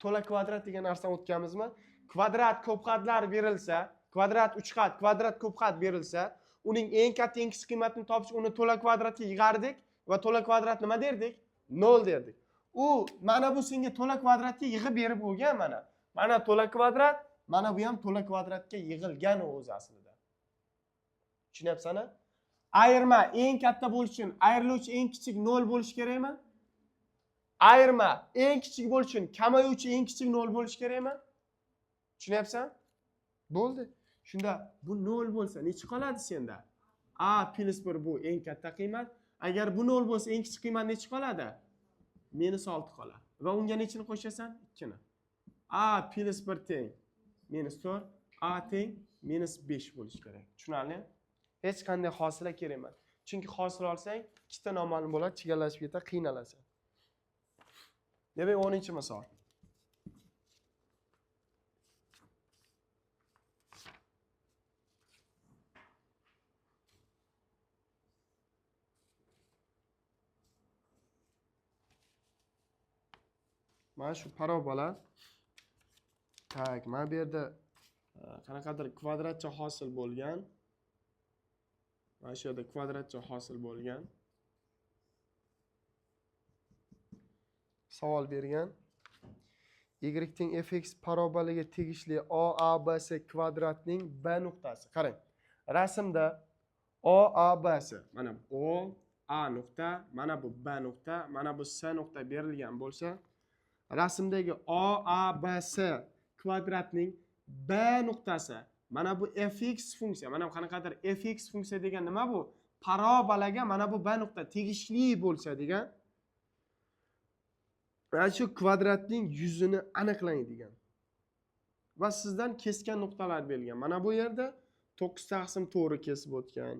To'la kvadrat degan narsani o'tganmizmi? Kvadrat ko'p qatlar berilsa, kvadrat 3 qat, kvadrat ko'p qat berilsa, uning eng katta eng kichik qiymatini topish, uni to'la kvadratga yig'ardik va to'la kvadrat nima derdik? 0 derdik. u mana bu senga to'la kvadratga yig'ib berib bo'lgan mana. Mana to'la kvadrat, mana bu ham to'la kvadratga yig'ilgan o'zi aslida. Tushunyapsizmi? Ayirma eng katta bo'lish uchun ayriluvchi eng kichik 0 bo'lish kerakmi? Ayirma eng kichik bo'lish uchun kamayuvchi eng kichik 0 bo'lish kerakmi? Tushunyapsan? Bo'ldi. Shunda bu 0 bo'lsa nechi qoladi senda? A plus 1 bu eng katta qiymat. Agar bu 0 bo'lsa eng kichik qiymat nechi qoladi? -6 qoladi. Va unga nechini qo'shasan? 2 ni. A plus 1 teng -4, A teng -5 bo'lish kerak. Tushunarli? Hech qanday hosila kerak emas. Chunki hosil olsang, ikkita noma'lum bo'ladi, chigallashib ketadi, qiynalasan. Demak, 10-misol. Mana shu parabola. Tak, mana bu yerda qanaqadir kvadratcha hosil bo'lgan. Mana shu yerda kvadratcha hosil bo'lgan. Savol bergan. Y teng fx parabolaga tegishli OABS kvadratning B nuqtasi. Qarang. Rasmda OABS, mana O A nuqta, mana bu B nuqta, mana bu S nuqta berilgan bo'lsa, rasmdagi OABS kvadratning B nuqtasi, mana bu fx funksiya, mana bu qanaqadir fx funksiya degan nima bu? Parabolaga mana bu B nuqta tegishli bo'lsa degan. Mana shu kvadratning yuzini aniqlang degan. Va sizdan kesgan nuqtalar berilgan. Mana bu yerda 9/4 kesib o'tgan.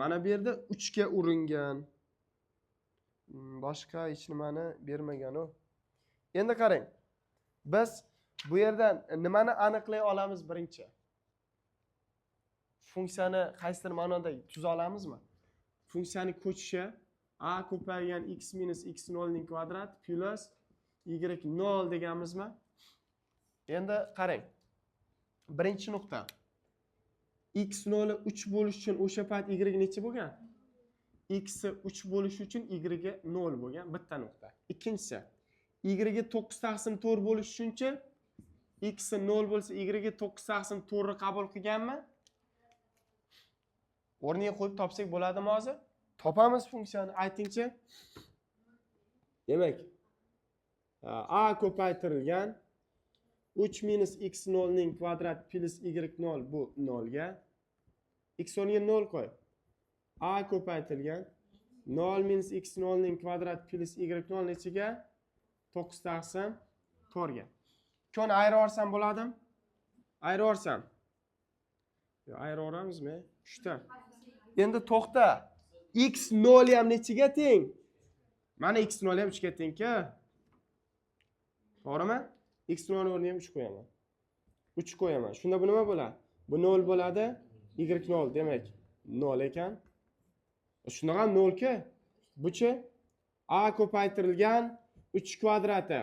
Mana bu yerda 3 ga uringan. Boshqa hech nimani bermagan u. Endi qarang. Biz bu yerdan nimani aniqlay olamiz birinchi? Funksiyani qaysidir ma'noda tuza olamizmi? Funksiyani ko'chishi a ko'paygan x minus x0 ning kvadrat plus y0 deganmizmi? Endi qarang. Birinchi nuqta. x0 3 bo'lish uchun o'sha payt y necha bo'lgan? X 3 bo'lish uchun y 0 bo'lgan, bitta nuqta. Ikkinchisi, y 9/4 bo'lish uchunchi x 0 bo'lsa y 9/4 ni qabul qilganmi? O'rniga qo'yib topsak bo'ladimi hozir? Topamiz funksiyani, aytingchi. Demak, a ko'paytirilgan 3 minus x0 ning kvadrat plus y0 bu 0 ga. X o'rniga 0 qo'y. A ko'paytirilgan 0 minus x0 ning kvadrat plus y0 nechiga? 9/4 ga. Koni ayiraversam bo'ladimi? Ayiraversam. Yo, ayiraveramizmi? 3 ta. Endi to'xta. x0 ham nechiga teng? Mana x0 ham 3 ga teng-ku. To'g'rimi? x0 o'rniga 3 qo'yaman. 3 qo'yaman. Shunda bu nima bo'ladi? Bu 0 bo'ladi, y0 demak 0 ekan. Shunaqa 0-ku. Buchi a ko'paytirilgan 3 kvadrati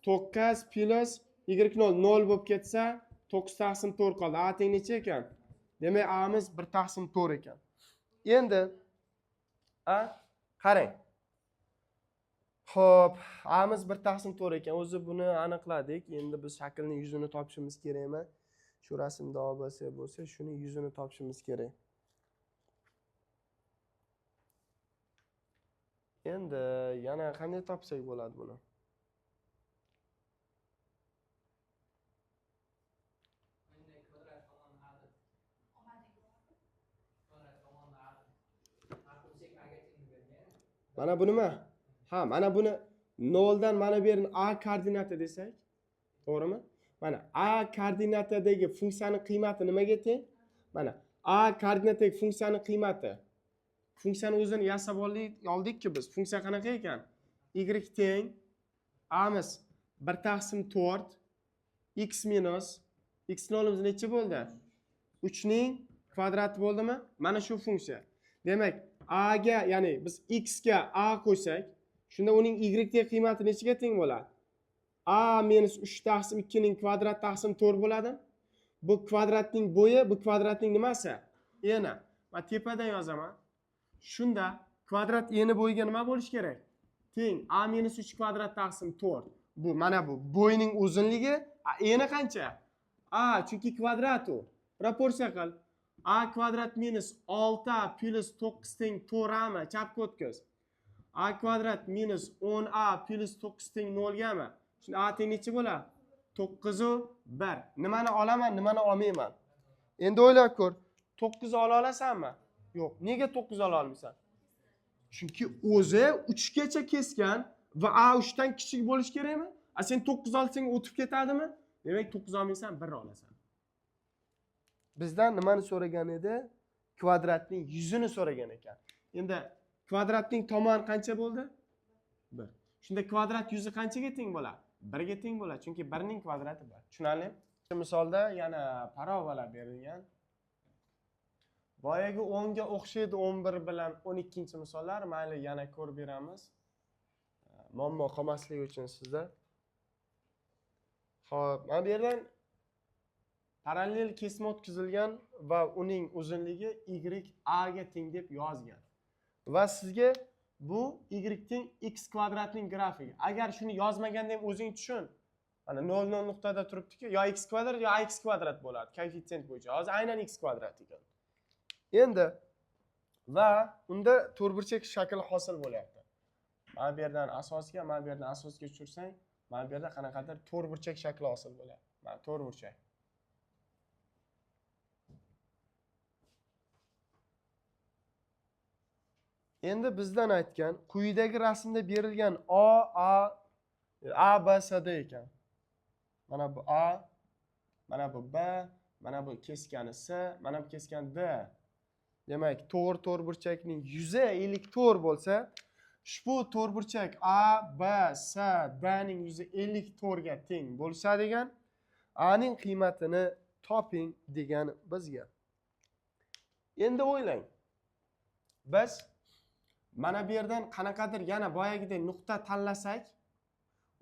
9 plus y0 0 bo'lib ketsa 9/4 qoldi. A teng necha ekan? Demak, a'miz 1/4 ekan. Endi qarang. Xo'p, a'miz 1/4 ekan. O'zi buni aniqladik. Endi biz shaklning yuzini topishimiz kerakmi? Shu rasmda OBS bo'lsa, shuni yuzini topishimiz kerak. Endi yana qanday topsak bo'ladi buni? Mana bu nima? Ha, mana buni 0 dan mana bu yerini a koordinati desak, to'g'rimi? Mana a koordinatidagi funksiyani qiymati nimaga teng? Mana a koordinatidagi funksiyani qiymati. Funksiyani o'zini yasab oldik-ku biz. Funksiya qanaqa ekan? Y teng a'miz 1/4 x minus x0 necha bo'ldi? 3 ning kvadrati bo'ldimi? Mana shu funksiya. Demak, a ga, ya'ni biz x ga a qo'ysak, shunda uning y dagi qiymati nechaga teng bo'ladi? A minus 3/2 ning kvadrat taqsim 4 bo'ladi. Bu kvadratning bo'yi, bu kvadratning nimasi? Eni. Va tepadan yozaman. Shunda kvadrat eni bo'yiga nima bo'lish kerak? teng a minus 3 kvadrat taqsim 4. Bu mana bu bo'yning uzunligi eni qancha? A chunki kvadrat u. Proporsiya qil. A kvadrat minus 6a plus 9 teng 4a chapga o'tkiz. A kvadrat minus 10a plus 9 teng 0 gami? Shunda a teng necha bo'ladi? 9 u 1. Nimani olaman, nimani olmayman? Endi o'ylab ko'r. 9 ola olasanmi? Yo'q. Nega 9 ola olmaysan? Chunki o'zi 3 gacha kesgan va a 3 dan kichik bo'lish kerakmi? A sen 9 olsang o'tib ketadimi? Demak 9 olmaysan, 1 olasan. Bizdan nimani so'ragan edi? Kvadratning yuzini so'ragan ekan. Endi kvadratning tomoni qancha bo'ldi? 1. Shunda kvadrat yuzi qanchaga teng bo'ladi? 1 ga teng bo'ladi, chunki 1 ning kvadrati 1. Tushunarli? Bu misolda yana parabola berilgan. Boyagi 10 ga o'xshaydi 11 bilan 12-misollar. Mayli yana ko'rib beramiz. Muammo qolmasligi uchun sizda. Xo'p, mana bu yerdan parallel kesma o'tkazilgan va uning uzunligi y a ga teng deb yozgan. Va sizga bu y teng x kvadratning grafigi. Agar shuni yozmaganda ham o'zing tushun. Mana 0 nuqtada turibdi-ku, yo x kvadrat yo x kvadrat bo'ladi koeffitsient bo'yicha. Hozir aynan x kvadrat ekan. Endi va unda to'rtburchak shakl hosil bo'lyapti. Mana bu yerdan asosga, mana bu yerdan asosga tushirsang, mana bu yerda qanaqadir to'rtburchak shakli hosil bo'lyapti. Mana to'rtburchak. Endi bizdan aytgan quyidagi rasmda berilgan A, B, S da ekan. Mana bu A, mana bu B, mana bu keskani S, mana bu keskan D. Demak, to'rtburchakning yuzi 54 bo'lsa, ushbu to'rtburchak A, B, S, D ning yuzi 54 ga teng bo'lsa degan, A ning qiymatini toping degan bizga. Endi o'ylang. Biz mana bu yerdan qanaqadir yana boyagidek nuqta tanlasak,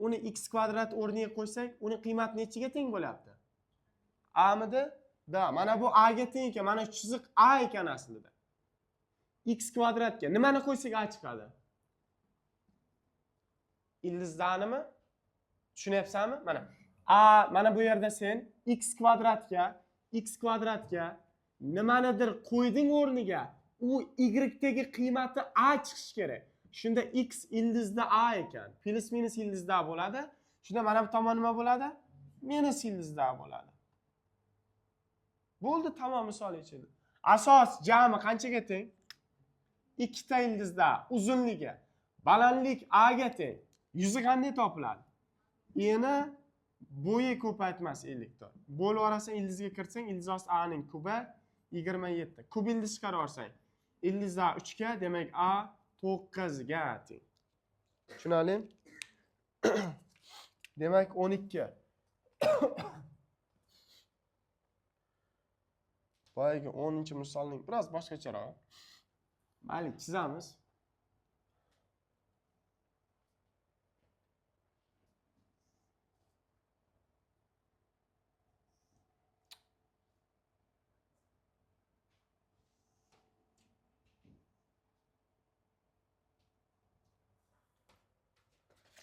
uni x kvadrat o'rniga qo'ysak, uni qiymati nechiga teng bo'lyapti? A midi? B. Mana bu A ga teng ekan. Mana shu chiziq A ekan aslida. X kvadratga nimani qo'ysak A chiqadi? Ildizdanimi? Tushunyapsanmi? Mana A, mana bu yerda sen x kvadratga nimanidir qo'yding o'rniga. U y dagi qiymati A chiqishi kerak. Shunda x ildizda A ekan. Plus minus ildizda bo'ladi. Shunda mana bu tomon nima bo'ladi? Minus ildizda bo'ladi. Bo'ldi, tamom, misol yechildi. Asos jami qanchaga teng? Ikkita ildizda uzunligi. Balandlik A ga teng. Yuzi qanday topiladi? Eni bo'yi ko'paytmas 54. Bo'lib orasan ildizga kirtsang, ildiz osti A ning kubi 27. Kub ildiz chiqarib olsang, ildiz A 3 ga, demak A 9 ga teng. Tushunarli? Demak 12. Boyagi 10-misolning biroz boshqacharoq. Mayli, chizamiz.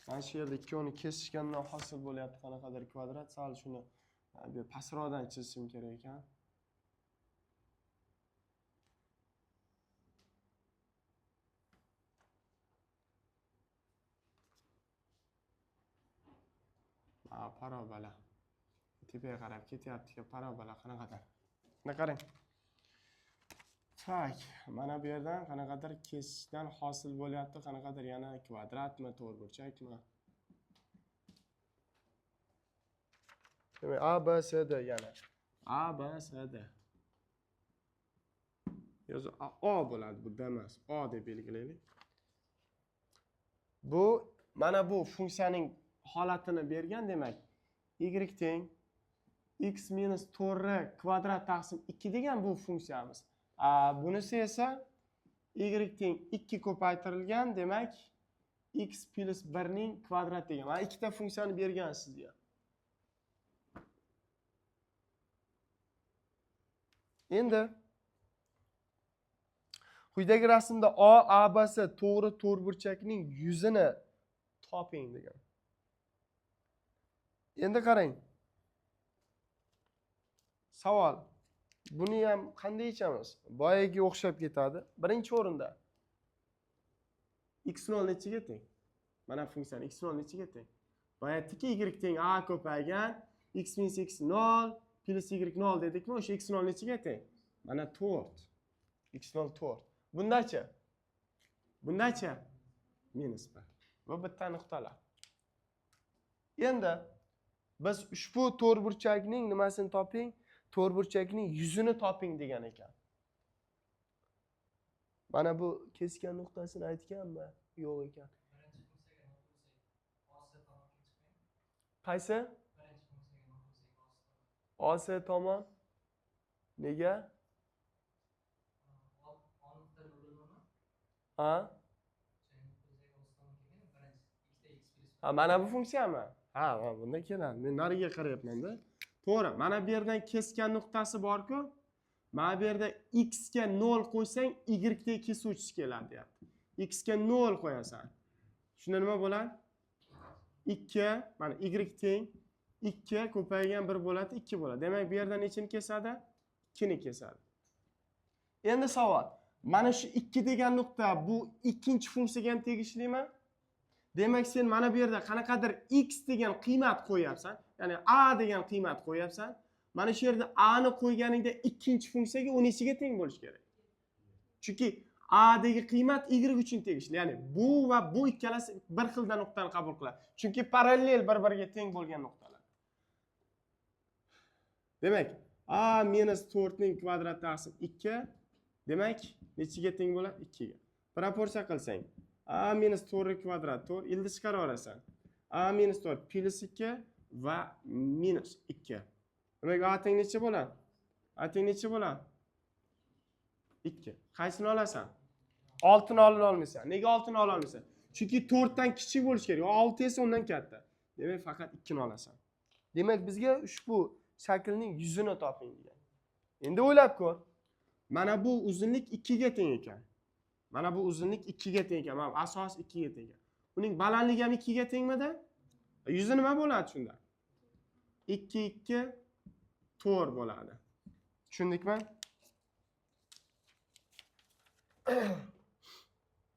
Mana shu yerda ikkovini kesishgandan hosil bo'lyapti qanaqadir kvadrat. Sal shuni bu pastroqdan chizishim kerak ekan. Parabola. Tepaga qarab ketyapti, parabola qanaqadir. Mana qarang. Tak, mana bu yerdan qanaqadir kesishdan hosil bo'lyapti, qanaqadir yana kvadratmi, to'rtburchakmi. Demak, A, B, S, D yana. A, B, S, D. Yo'q, O bo'ladi, bu D emas. O deb belgilaylik. Bu mana bu funksiyaning holatini bergan, demak, y teng x minus 4 kvadrat taqsim 2 degan bu funksiyamiz. Bunisi esa y teng 2 ko'paytirilgan, demak x plus 1 ning kvadrati degan. Mana ikkita funksiyani bergan sizga. Endi Quyidagi rasmda A, B, C to'g'ri to'rtburchakning yuzini toping degan. Endi qarang. Savol. Buni ham qanday yechamiz? Boyaga o'xshab ketadi. Birinchi o'rinda x0 nechiga teng? Mana funksiyani x0 nechiga teng? Boyatdiki y teng a ko'paygan, x minus x 0 plus y 0 dedikmi? O'sha x0 nechiga teng? Mana 4. x0 4. Bundachi? Bundachi? Minus 1. Bu bitta nuqtalar. Endi biz ushbu to'rtburchakning nimasini toping? To'rtburchakning yuzini toping degan ekan. Mana bu kesgan nuqtasini aytganmi? Yo'q ekan. Qaysi? OC tomon. Nega? Ha? Ha, mana bu funksiyami? Ha, bunda keladi. Men nariga qarayapman-da. To'g'ri. Mana bu yerdan kesgan nuqtasi bor-ku, mana bu yerda x ga 0 qo'ysang, y ga kesuvchi keladi, deyapti. X ga 0 qo'yasan. Shunda nima bo'ladi? 2, mana y teng 2 ko'paygan 1 bo'ladi, 2 bo'ladi. Demak, bu yerdan nechini kesadi? 2 ni kesadi. Endi savol. Mana shu 2 degan nuqta bu ikkinchi funksiyaga ham tegishlimi? Demak, sen mana bu yerda qanaqadir x degan qiymat qo'yapsan, ya'ni a degan qiymat qo'yapsan. Mana shu yerda a ni qo'yganingda ikkinchi funksiyaga u nechiga teng bo'lishi kerak? Chunki a dagi qiymat y uchun tegishli. Ya'ni bu va bu ikkalasi bir xilda nuqtani qabul qiladi. Chunki parallel bir-biriga teng bo'lgan nuqtalar. Demak, a minus 4 ning kvadrati taqsim 2. Demak, nechiga teng bo'ladi? 2 ga. Proporsiya qilsang, a minus 4 kvadrat 4 ildiz chiqarib olasan. A minus 4 plus 2 va minus 2. Demak, a teng necha bo'ladi? A teng necha bo'ladi? 2. Qaysini olasan? 6 ni ola olmaysan. Nega 6 ni ola olmaysan? Chunki 4 dan kichik bo'lishi kerak. 6 esa undan katta. Demak, faqat 2 ni olasan. Demak, bizga ushbu shaklning yuzini toping degan. Endi o'ylab ko'r. Mana bu uzunlik 2 ga teng ekan. Mana bu uzunlik 2 ga teng ekan. Mana asos 2 ga teng ekan. Uning balandligi ham 2 ga tengmi-da? Yuzi nima bo'ladi shunda? 2 2 4 bo'ladi. Tushundikmi?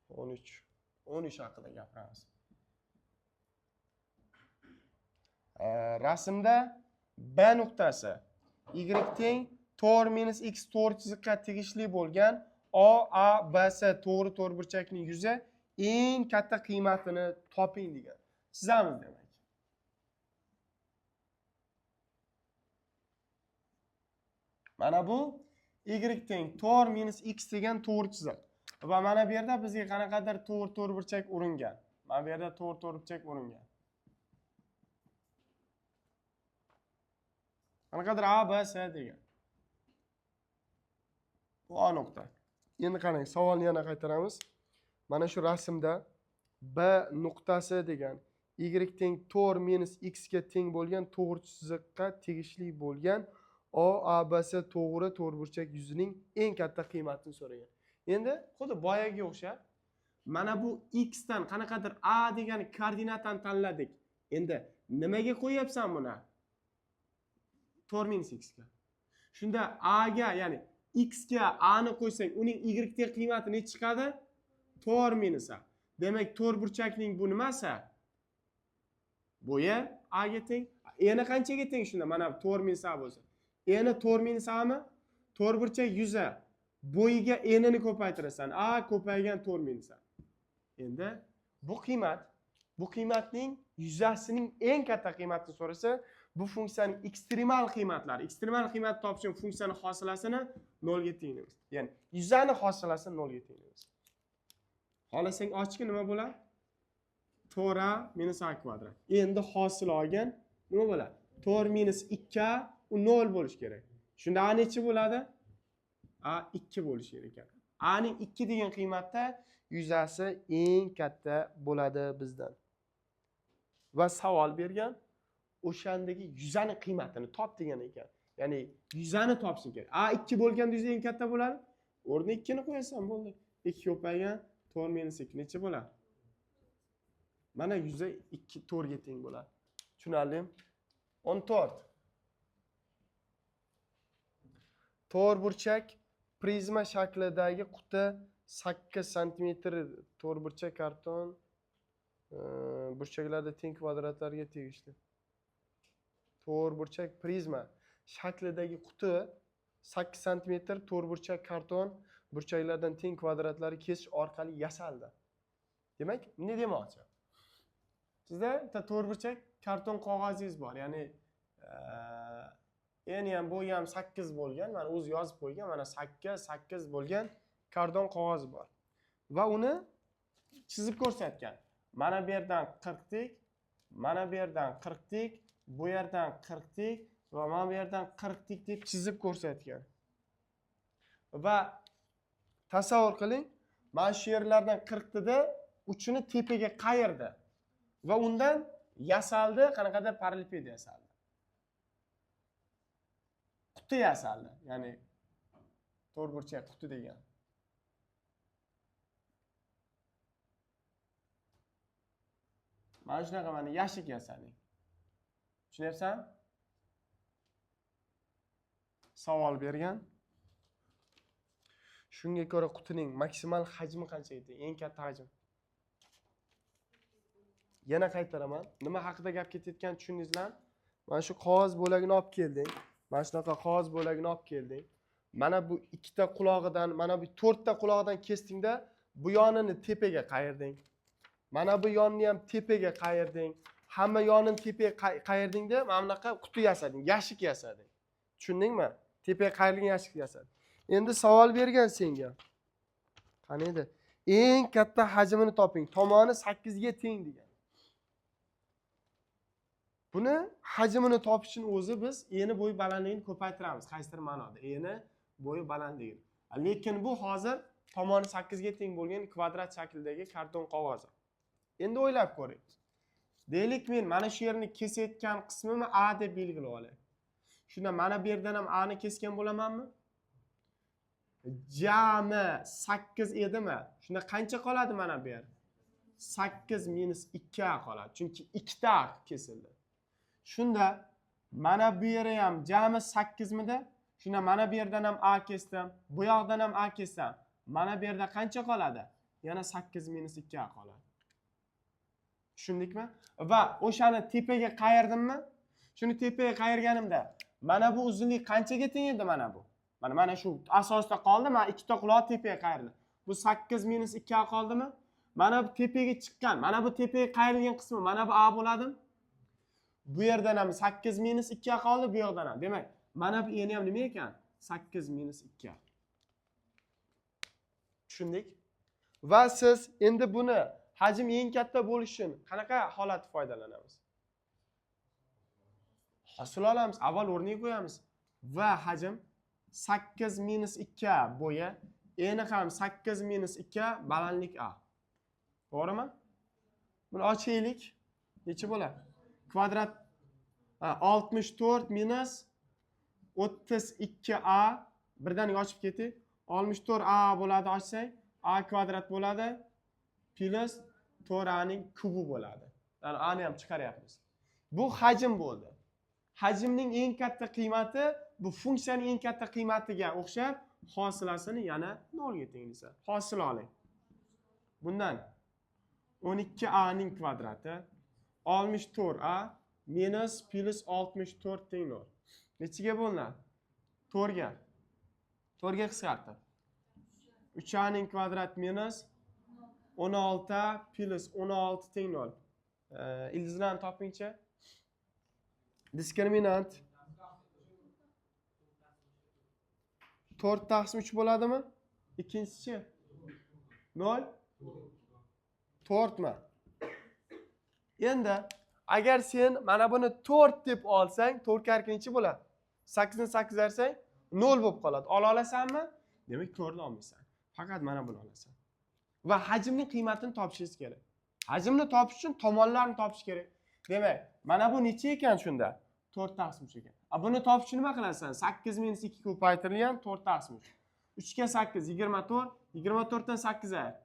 13 haqida gapiramiz. Rasmda B nuqtasi y teng 4 minus x 4 chiziqqa tegishli bo'lgan A, B, C to'g'ri to'rtburchakning yuzi eng katta qiymatini toping degan. Chizamiz demak. Mana bu y teng 4 minus x degan to'g'ri chiziq. Va mana bu yerda bizga qanaqadir to'g'ri to'rtburchak uringan. Mana bu yerda to'g'ri to'rtburchak uringan. Qanaqadir A, B, C degan. Bu A nuqta. Endi qarang, savolni yana qaytaramiz. Mana shu rasmda B nuqtasi degan y teng 4 minus x ga teng bo'lgan to'g'ri chiziqqa tegishli bo'lgan A, B, C to'g'ri to'rtburchak yuzining eng katta qiymatini so'ragan. Endi xuddi boyaga o'xshab, mana bu x dan qanaqadir A degan koordinatani tanladik. Endi nimaga qo'yapsan buni? 4 minus x ga. Shunda A ga, ya'ni x ga a ni qo'ysang, uning y ga qiymati ne chiqadi? 4 minus a. Demak, to'rtburchakning bu nimasi? Bo'yi a ga teng. Eni qanchaga teng shunda? Mana 4 minus a bo'lsa. Eni 4 minus a mi? To'rtburchak 100 a. Bo'yiga enini ko'paytirasan. A ko'paygan 4 minus a. Endi bu qiymatning yuzasining eng katta qiymatini so'rasa, bu funksiyaning ekstremal qiymatlari. Ekstremal qiymat topish uchun funksiyaning hosilasini 0 ga tenglaymiz. Ya'ni yuzani hosilasini 0 ga tenglaymiz. Xohlasang ochki nima bo'ladi? 4a minus a kvadrat. Endi hosil olgan nima bo'ladi? 4 minus 2a u 0 bo'lishi kerak. Shunda a nechi bo'ladi? A 2 bo'lishi kerak ekan. A ning 2 degan qiymatda yuzasi eng katta bo'ladi bizdan. Va savol bergan o'shandagi yuzani qiymatini top degan ekan. Ya'ni yuzani topsin kerak. A 2 bo'lganda yuzi eng katta bo'ladi. O'rniga 2 ni qo'yasan bo'ldi. 2 ko'paygan 4 minus 2 necha bo'ladi? Mana 2 4 ga teng bo'ladi. Tushunarlimi? 14. To'rtburchak prizma shaklidagi quti 8 sm to'rtburchak karton burchaklarda teng kvadratlarga tegishli. To'rtburchak prizma shaklidagi quti 8 sm to'rtburchak karton burchaklardan teng kvadratlari kesish orqali yasaldi. Demak, nima demoqchi? Sizda bitta to'rtburchak karton qog'ozingiz bor, ya'ni eni ham bo'yi ham 8 bo'lgan, mana o'zi yozib qo'ygan, mana 8 bo'lgan karton qog'oz bor. Va uni chizib ko'rsatgan. Mana bu yerdan 40 tik, mana bu yerdan 40 tik, bu yerdan 40 tik va mana bu yerdan 40 tik deb chizib ko'rsatgan. Va tasavvur qiling, mana shu yerlardan 40 tida uchini tepaga qayirdi va undan yasaldi, qanaqadir paralleliped yasaldi. Quti yasaldi, ya'ni to'rtburchak quti degan. Mana shunaqa mana yashik yasading. Tushunyapsan? Savol bergan. Shunga ko'ra qutining maksimal hajmi qancha edi? Eng katta hajm. Yana qaytaraman. Nima haqida gap ketayotgan tushundingizlar? Mana shu qog'oz bo'lagini olib kelding. Mana shunaqa qog'oz bo'lagini olib kelding. Mana bu ikkita qulog'idan, mana bu 4 ta qulog'idan kesdingda, bu yonini tepaga qayirding. Mana bu yonni ham tepaga qayirding. Hamma yonini tepaga qayirdingda, mana bunaqa quti yasading, yashik yasading. Tushundingmi? Tepaga qayirilgan yashik yasading. Endi savol bergan senga. Qani edi? Eng katta hajmini toping. Tomoni 8 ga teng degan. Buni hajmini topishning o'zi biz eni bo'yi balandligini ko'paytiramiz. Qaysidir ma'noda eni bo'yi balandligini. Lekin bu hozir tomoni 8 ga teng bo'lgan kvadrat shaklidagi karton qog'oz. Endi o'ylab ko'ring. Deylik, men mana shu yerni kesayotgan qismini A deb belgilab olay. Shunda mana bu yerdan ham A ni kesgan bo'lamanmi? Jami 8 edimi? Shunda qancha qoladi mana bu yer? 8 minus 2 qoladi. Chunki 2 ta kesildi. Shunda mana bu yeri ham jami 8 mida? Shunda mana bu yerdan ham A kesdim, bu yoqdan ham A kessam, mana bu yerda qancha qoladi? Yana 8 minus 2 qoladi. Tushundikmi? Va o'shani tepaga qayirdimmi? Shuni tepaga qayirganimda mana bu uzunlik qanchaga teng edi mana bu? Mana shu asosda qoldi, mana ikkita quloq tepaga qayirdi. Bu 8 minus 2 qoldimi? Mana bu tepaga chiqqan, mana bu tepaga qayrilgan qismi mana bu A bo'ladi. Bu yerdan ham 8 minus 2 qoldi, bu yoqdan ham. Demak, mana bu eni ham nima ekan? 8 minus 2. Tushundik? Va siz endi buni hajm eng katta bo'lish uchun qanaqa holat foydalanamiz? Hosil olamiz, avval o'rniga qo'yamiz. Va hajm 8 minus 2 bo'yi, eni ham 8 minus 2 balandlik A. To'g'rimi? Buni ochaylik. Necha bo'ladi? Kvadrat 64 minus 32A birdaniga ochib keting. 64A bo'ladi ochsang, A kvadrat bo'ladi plus 4A ning kubi bo'ladi. Ya'ni A ni ham chiqaryapmiz. Bu hajm bo'ldi. Hajmning eng katta qiymati bu funksiyaning eng katta qiymatiga o'xshab hosilasini yana 0 ga tenglaysa. Hosil oling. Bundan 12A ning kvadrati 64A minus plus 64 teng 0. Nechiga bo'linadi? 4 ga. 4 ga qisqartir. 3A ning kvadrat minus 16 plus 16 teng 0. Ildizlarni topingchi. Diskriminant 4 taqsim 3 bo'ladimi? Ikkinchisi 0 4 mi? Endi agar sen mana buni 4 deb olsang, 4 karka necha bo'ladi? 8 ni 8 arsang 0 bo'lib qoladi. Ola olasanmi? Demak, 4 ni olmaysan. Faqat mana buni olasan. Va hajmning qiymatini topishingiz kerak. Hajmni topish uchun tomonlarni topish kerak. Demak, mana bu necha ekan shunda? 4 taqsim 3 ekan. Buni topish uchun nima qilasan? 8 minus 2 ko'paytirilgan 4 taqsim 3. 3 ga 8 24, 24 dan 8 ayir.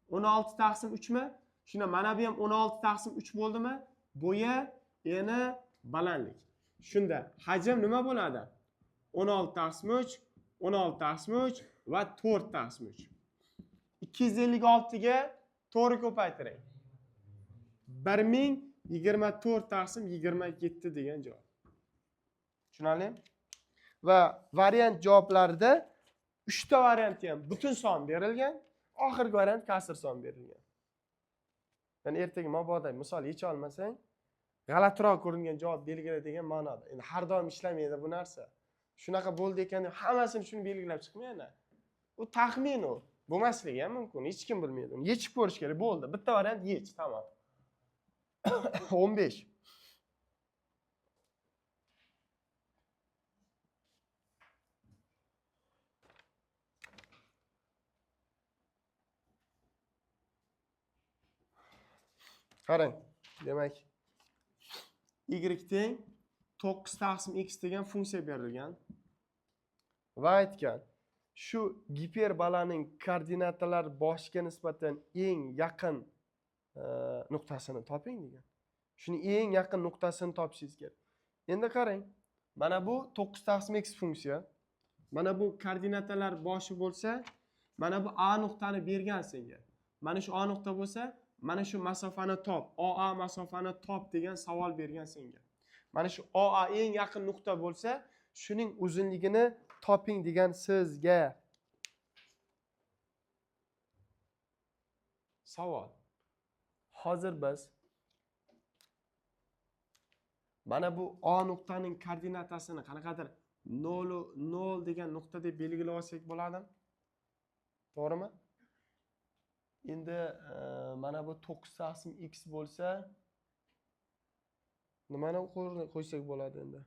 16 taqsim 3 mi? Shuna mana bu ham 16 taqsim 3 bo'ldimi? Bo'yi, eni, balandlik. Shunda hajm nima bo'ladi? 16 taqsim 3, 16 taqsim 3 va 4 taqsim 3. 256 ga 4 ko'paytiring. 1024 taqsim 27 degan javob. Tushunarlimi? Va variant javoblarida 3 ta variantda ham butun son berilgan, oxirgi variant kasr son berilgan. Ya'ni ertaga mabodo misol yecha olmasang, g'alatiroq ko'ringan javob belgila degan ma'noda. Endi har doim ishlamaydi bu narsa. Shunaqa bo'ldi ekan deb hammasini shuni belgilab chiqmaydi. U taxmin u. Bo'lmasligi ham mumkin. Hech kim bilmaydi. Uni yechib ko'rish kerak. Bo'ldi. Bitta variant yech, tamom. 15. Qarang, demak y teng 9 taqsim x degan funksiya berilgan va aytgan, shu giperbolaning koordinatalar boshiga nisbatan eng yaqin nuqtasini toping degan. Shuni eng yaqin nuqtasini topishingiz kerak. Endi qarang, mana bu 9 taqsim x funksiya. Mana bu koordinatalar boshi bo'lsa, mana bu a nuqtani bergan senga. Mana shu a nuqta bo'lsa, mana shu masofani top, OA masofani top degan savol bergan senga. Mana shu OA eng yaqin nuqta bo'lsa, shuning uzunligini toping degan sizga savol. Hozir biz mana bu A nuqtaning koordinatasini qanaqadir 0 degan nuqta deb belgilab olsak bo'ladimi? To'g'rimi? Endi mana bu 9 taqsim x bo'lsa, nimani qo'ysak bo'ladi endi?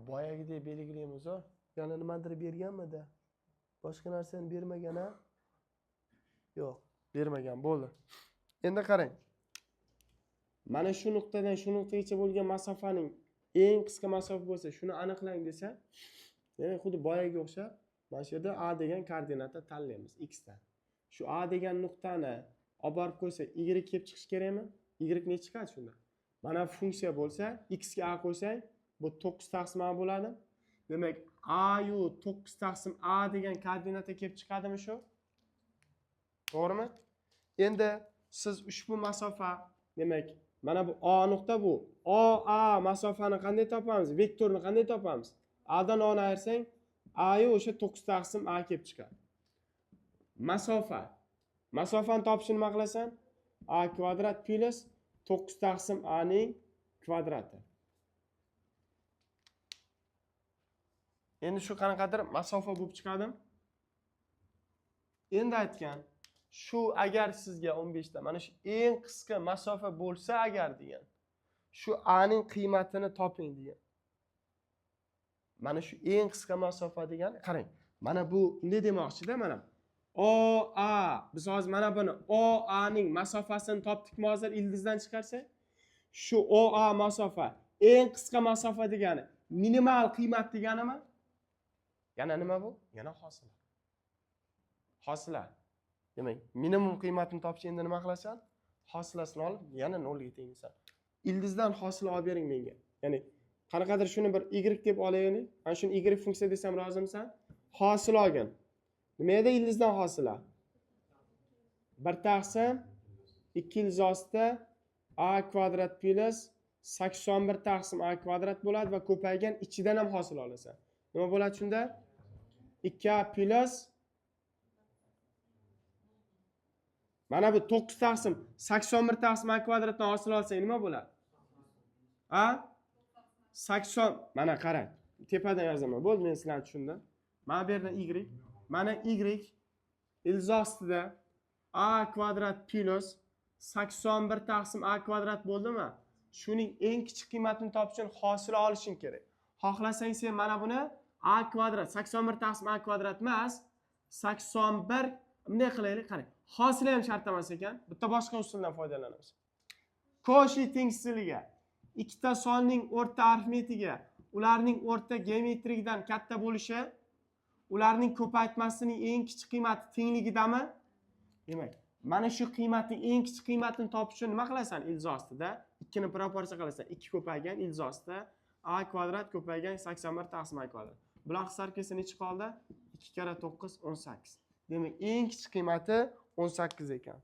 Boyagidek belgilaymiz-ku. Yana nimadir berganmidi? Boshqa narsani bermagan-a? Yo'q, bermagan, bo'ldi. Endi qarang. Mana shu nuqtadan shu nuqtagacha bo'lgan masofaning eng qisqa masofa bo'lsa, shuni aniqlang desa, ya'ni xuddi boyaga o'xshab, mana shu yerda A degan koordinata tanlaymiz x dan. Shu A degan nuqtani olib borib qo'ysak, y kelib chiqish kerakmi? Y necha chiqadi shunda? Mana funksiya bo'lsa, x ga A qo'ysak, bu 9 taqsim A bo'ladi. Demak, A yu 9 taqsim A degan koordinata kelib chiqadimi shu? To'g'rimi? Endi siz ushbu masofa, demak, mana bu A nuqta bu. OA masofani qanday topamiz? Vektorni qanday topamiz? A dan O'ni ayirsang, A yu o'sha 9 taqsim A kelib chiqadi. Masofa. Masofani topishni nima qilasan? A kvadrat plus 9 taqsim A ning kvadrati. Endi shu qanaqadir masofa bo'lib chiqadi. Endi aytgan, shu agar sizga 15 ta mana shu eng qisqa masofa bo'lsa agar degan. Shu A ning qiymatini toping degan. Mana shu eng qisqa masofa degan, qarang. Mana bu ne demoqchi-da mana? OA. Biz hozir mana buni OA ning masofasini topdikmi hozir ildizdan chiqarsak? Shu OA masofa eng qisqa masofa degani minimal qiymat deganimi? Yana nima bu? Yana hosila. Hosila. Demak, minimum qiymatini topish endi nima qilasan? Hosilasini olib, yana 0 ga tengsan. Ildizdan hosila olib bering menga. Ya'ni qanaqadir shuni bir y deb olaylik. Mana shuni y funksiya desam rozimisan? Hosil olgin. Nima edi ildizdan hosila? 1 taqsim 2 ildizda a kvadrat plus 81 taqsim a kvadrat bo'ladi va ko'paygan ichidan ham hosil olasan. Nima bo'ladi shunda? 2a plus mana bu 9 taqsim 81 taqsim a kvadratdan hosil olsang nima bo'ladi? A 80 mana qarang. Tepadan yozaman. Bo'ldi, men sizlarni tushundim. Mana bu yerdan y. Mana y ildiz ostida a kvadrat plus 81 taqsim a kvadrat bo'ldimi? Shuning eng kichik qiymatini topish uchun hosil olishing kerak. Xohlasang sen mana buni a kvadrat 81 taqsim a kvadrat emas, 81 bunday qilaylik, qarang. Hosila ham shart emas ekan. Bitta boshqa usuldan foydalanamiz. Cauchy tengsizligiga ikkita sonning o'rta arifmetiga ularning o'rta geometrikdan katta bo'lishi, ularning ko'paytmasining eng kichik qiymati tengligidami? Demak, mana shu qiymatning eng kichik qiymatini topish uchun nima qilasan? Ildiz ostida 2 ni proporsiya qilasan. 2 ko'paygan ildiz ostida a kvadrat ko'paygan 81 taqsim a kvadrat. Bular hisob kelsa necha qoldi? 2 kara 9 18. Demak, eng kichik qiymati 18 ekan.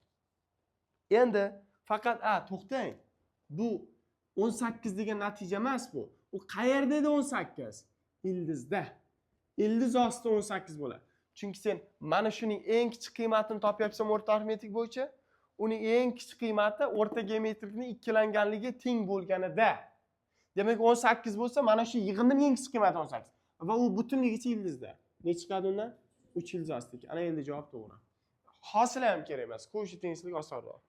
Endi faqat to'xtang. Bu 18 degan natija emas bu. U qayerda edi 18? Ildizda. Ildiz ostida 18 bo'ladi. Chunki sen mana shuning eng kichik qiymatini topyapsan o'rta arifmetik bo'yicha, uning eng kichik qiymati o'rta geometrikning ikkilanganligi teng bo'lganida. Demak 18 bo'lsa, mana shu yig'inning eng kichik qiymati 18. Va u butunligicha ildizda. Necha chiqadi undan? 3 ildiz ostida. Ana endi javob to'g'ri. Hosila ham kerak emas. Qo'shib tengsizlik osonroq.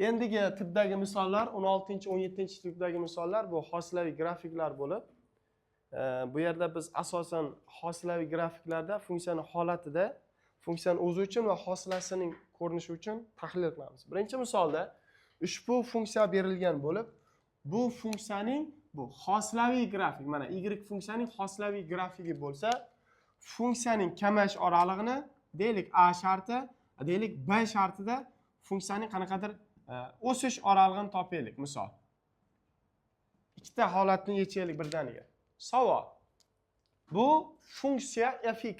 Endigi tipdagi misollar 16-17 tipdagi misollar bu hosilaviy grafiklar bo'lib, bu yerda biz asosan hosilaviy grafiklarda funksiyani holatida, funksiyani o'zi uchun va hosilasining ko'rinishi uchun tahlil qilamiz. Birinchi misolda ushbu funksiya berilgan bo'lib, bu funksiyaning bu hosilaviy grafik, mana y funksiyaning hosilaviy grafiki bo'lsa, funksiyaning kamayish oralig'ini deylik a sharti, deylik b shartida funksiyaning qanaqadir o'sish oralig'ini topaylik, misol. Ikkita holatni yechaylik birdaniga. Savol. Bu funksiya fx.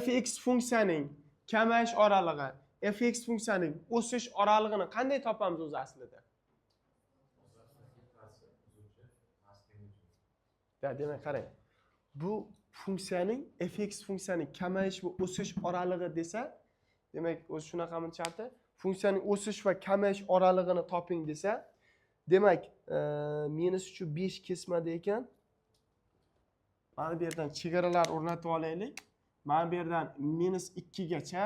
Fx funksiyaning kamayish oralig'i, fx funksiyaning o'sish oralig'ini qanday topamiz o'zi aslida? Demak, qarang. Bu funksiyaning fx funksiyaning kamayish va o'sish oralig'i desa, demak, o'zi shunaqami sharti? Funksiyaning o'sish va kamayish oralig'ini toping desa, demak, -3/5 kesmada ekan. Mana bu yerdan chegaralar o'rnatib olaylik. Mana bu yerdan -2 gacha,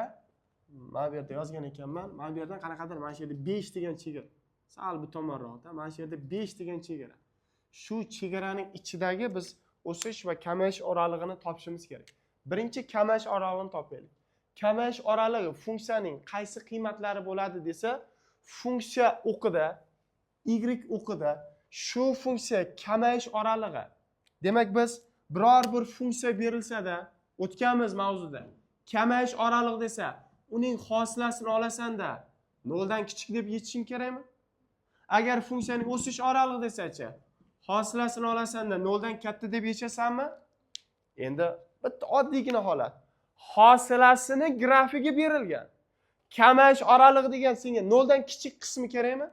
mana bu yerda yozgan ekanman. Mana bu yerdan qanaqadir mana shu yerda 5 degan chegara. Sal bu tomonroqda, mana shu yerda 5 degan chegara. Shu chegaraning ichidagi biz o'sish va kamayish oralig'ini topishimiz kerak. Birinchi kamayish oralig'ini topaylik. Kamayish oralig'i funksiyaning qaysi qiymatlari bo'ladi desa, funksiya o'qida, y o'qida shu funksiya kamayish oralig'i. Demak, biz biror bir funksiya berilsa-da, o'tganmiz mavzuda. Kamayish oralig'i desa, uning hosilasini olasan-da, 0 dan kichik deb yechishing kerakmi? Agar funksiyaning o'sish oralig'i desa-chi, hosilasini olasan-da 0 dan katta deb yechasanmi? Endi bitta oddiygina holat. Hosilasini grafigi berilgan. Kamayish oralig'i degan senga 0 dan kichik qismi kerakmi?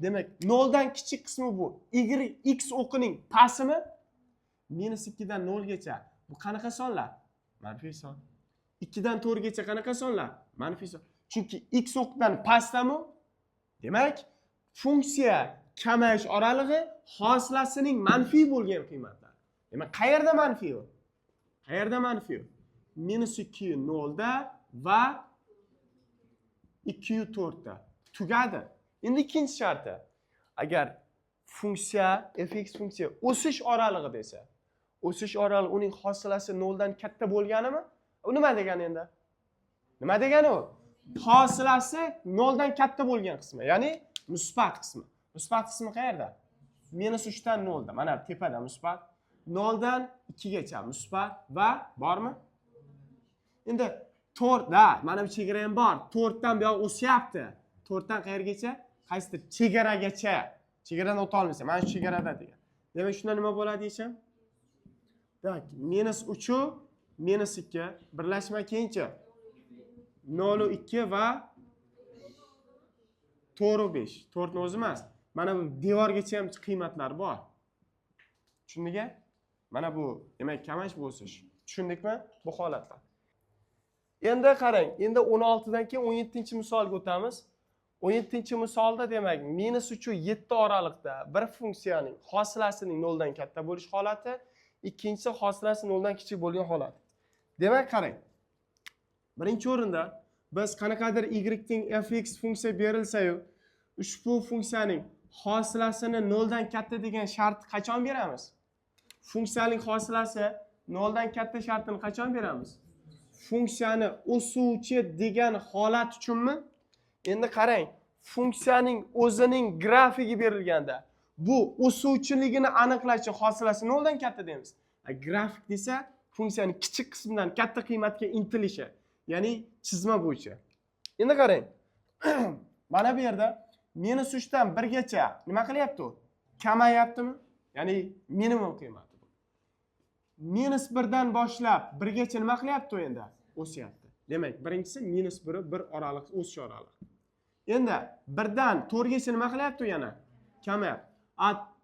Demak, 0 dan kichik qismi bu x o'qining pasimi -2 dan 0 gacha. Bu qanaqa sonlar? Manfiy son. 2 dan 4 gacha qanaqa sonlar? Manfiy son. Chunki x o'qdan pastami? Demak, funksiya kamayish oralig'i hosilasining manfiy bo'lgan qiymatlar. Demak, qayerda manfiy u? Qayerda manfiy u? -2 0 da va 2 4 da. Tugadi. Endi ikkinchi sharti. Agar funksiya fx funksiya o'sish oralig'i desa, o'sish oralig'i uning hosilasi 0 dan katta bo'lganimi? U nima degani endi? Nima degani u? Hosilasi 0 dan katta bo'lgan qismi, ya'ni musbat qismi. Musbat qismi qayerda? -3 dan 0 da. Mana tepada musbat. 0 dan 2 gacha musbat va bormi? Endi 4 da, mana bu chegara ham bor. 4 dan bu yoq o'syapti. 4 dan qayergacha? Qaysidir chegaragacha. Chegaradan o'ta olmasa, mana shu chegarada degan. Demak, shunda nima bo'ladi deysham? Demak, -3 -2 birlashma keyinchi 0,2 va 4,5. 4 ni o'zi emas. Mana bu devorgacha ham qiymatlar bor. Tushundingmi? Mana bu demak kamayish bu o'sish. Tushundikmi? Bu holatlar. Endi qarang, endi 16 dan keyin 17-misolga o'tamiz. 17-misolda demak -3 va 7 oraliqda bir funksiyaning hosilasining 0 dan katta bo'lish holati, ikkinchisi hosilasi 0 dan kichik bo'lgan holat. Demak, qarang. Birinchi o'rinda biz qanaqadir y ning fx funksiya berilsa-yu, ushbu funksiyaning hosilasini 0 dan katta degan shart qachon beramiz? Funksiyaning hosilasi 0 dan katta shartini qachon beramiz? Funksiyani o'suvchi degan holat uchunmi? Endi qarang, funksiyaning o'zining grafigi berilganda, bu o'suvchiligini aniqlash uchun hosilasi noldan katta deymiz. Grafik desa funksiyaning kichik qismidan katta qiymatga intilishi, ya'ni chizma bo'yicha. Endi qarang. Mana bu yerda -3 dan 1 gacha nima qilyapti u? Kamayaptimi? Ya'ni minimum qiymati bu. -1 dan boshlab 1 gacha nima qilyapti u endi? O'syapti. Demak, birinchisi -1 1 oraliq o'sish oraliq. Endi 1 dan 4 gacha nima qilyapti u yana? Kamayapti.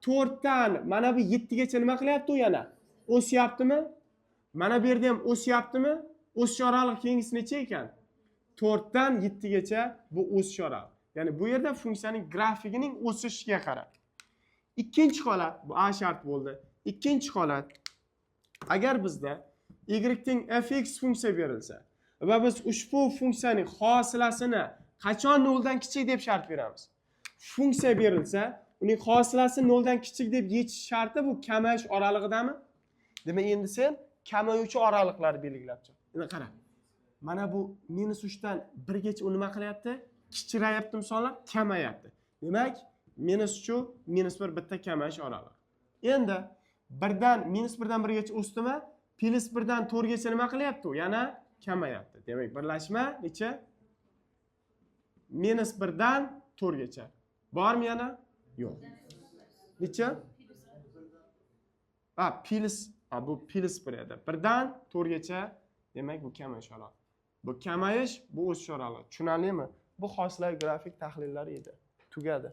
4 dan mana bu 7 gacha nima qilyapti u yana? O'syaptimi? Mana bu yerda ham o'syaptimi? O'sish oraliq keyingisi necha ekan? 4 dan 7 gacha bu o'sish oraliq. Ya'ni bu yerda funksiyaning grafikining o'sishiga qarab. Ikkinchi holat, bu A shart bo'ldi. Ikkinchi holat, agar bizda y teng fx funksiya berilsa va biz ushbu funksiyaning hosilasini qachon 0 dan kichik deb shart beramiz. Funksiya berilsa, uning hosilasi 0 dan kichik deb yechish sharti bu kamayish oralig'idami? Demak, endi sen kamayuvchi oraliqlarni belgilab chiq. Endi qara. Mana bu -3 dan 1 gacha u nima qilyapti? Kichirayapti misollar, kamayapti. Demak, -3 -1 bitta kamayish oralig'i. Endi 1 dan -1 dan 1 gacha o'sdimi? +1 dan 4 gacha nima qilyapti u? Yana kamayapti. Demak, birlashma necha? -1 dan 4 gacha. Bormi yana? Yo'q. Necha? Bu +1 edi. 1 dan 4 gacha, demak bu kamayish oraliq. Bu kamayish, bu o'sish oraliq. Tushunarlimi? Bu hosilaviy grafik tahlillari edi. Tugadi.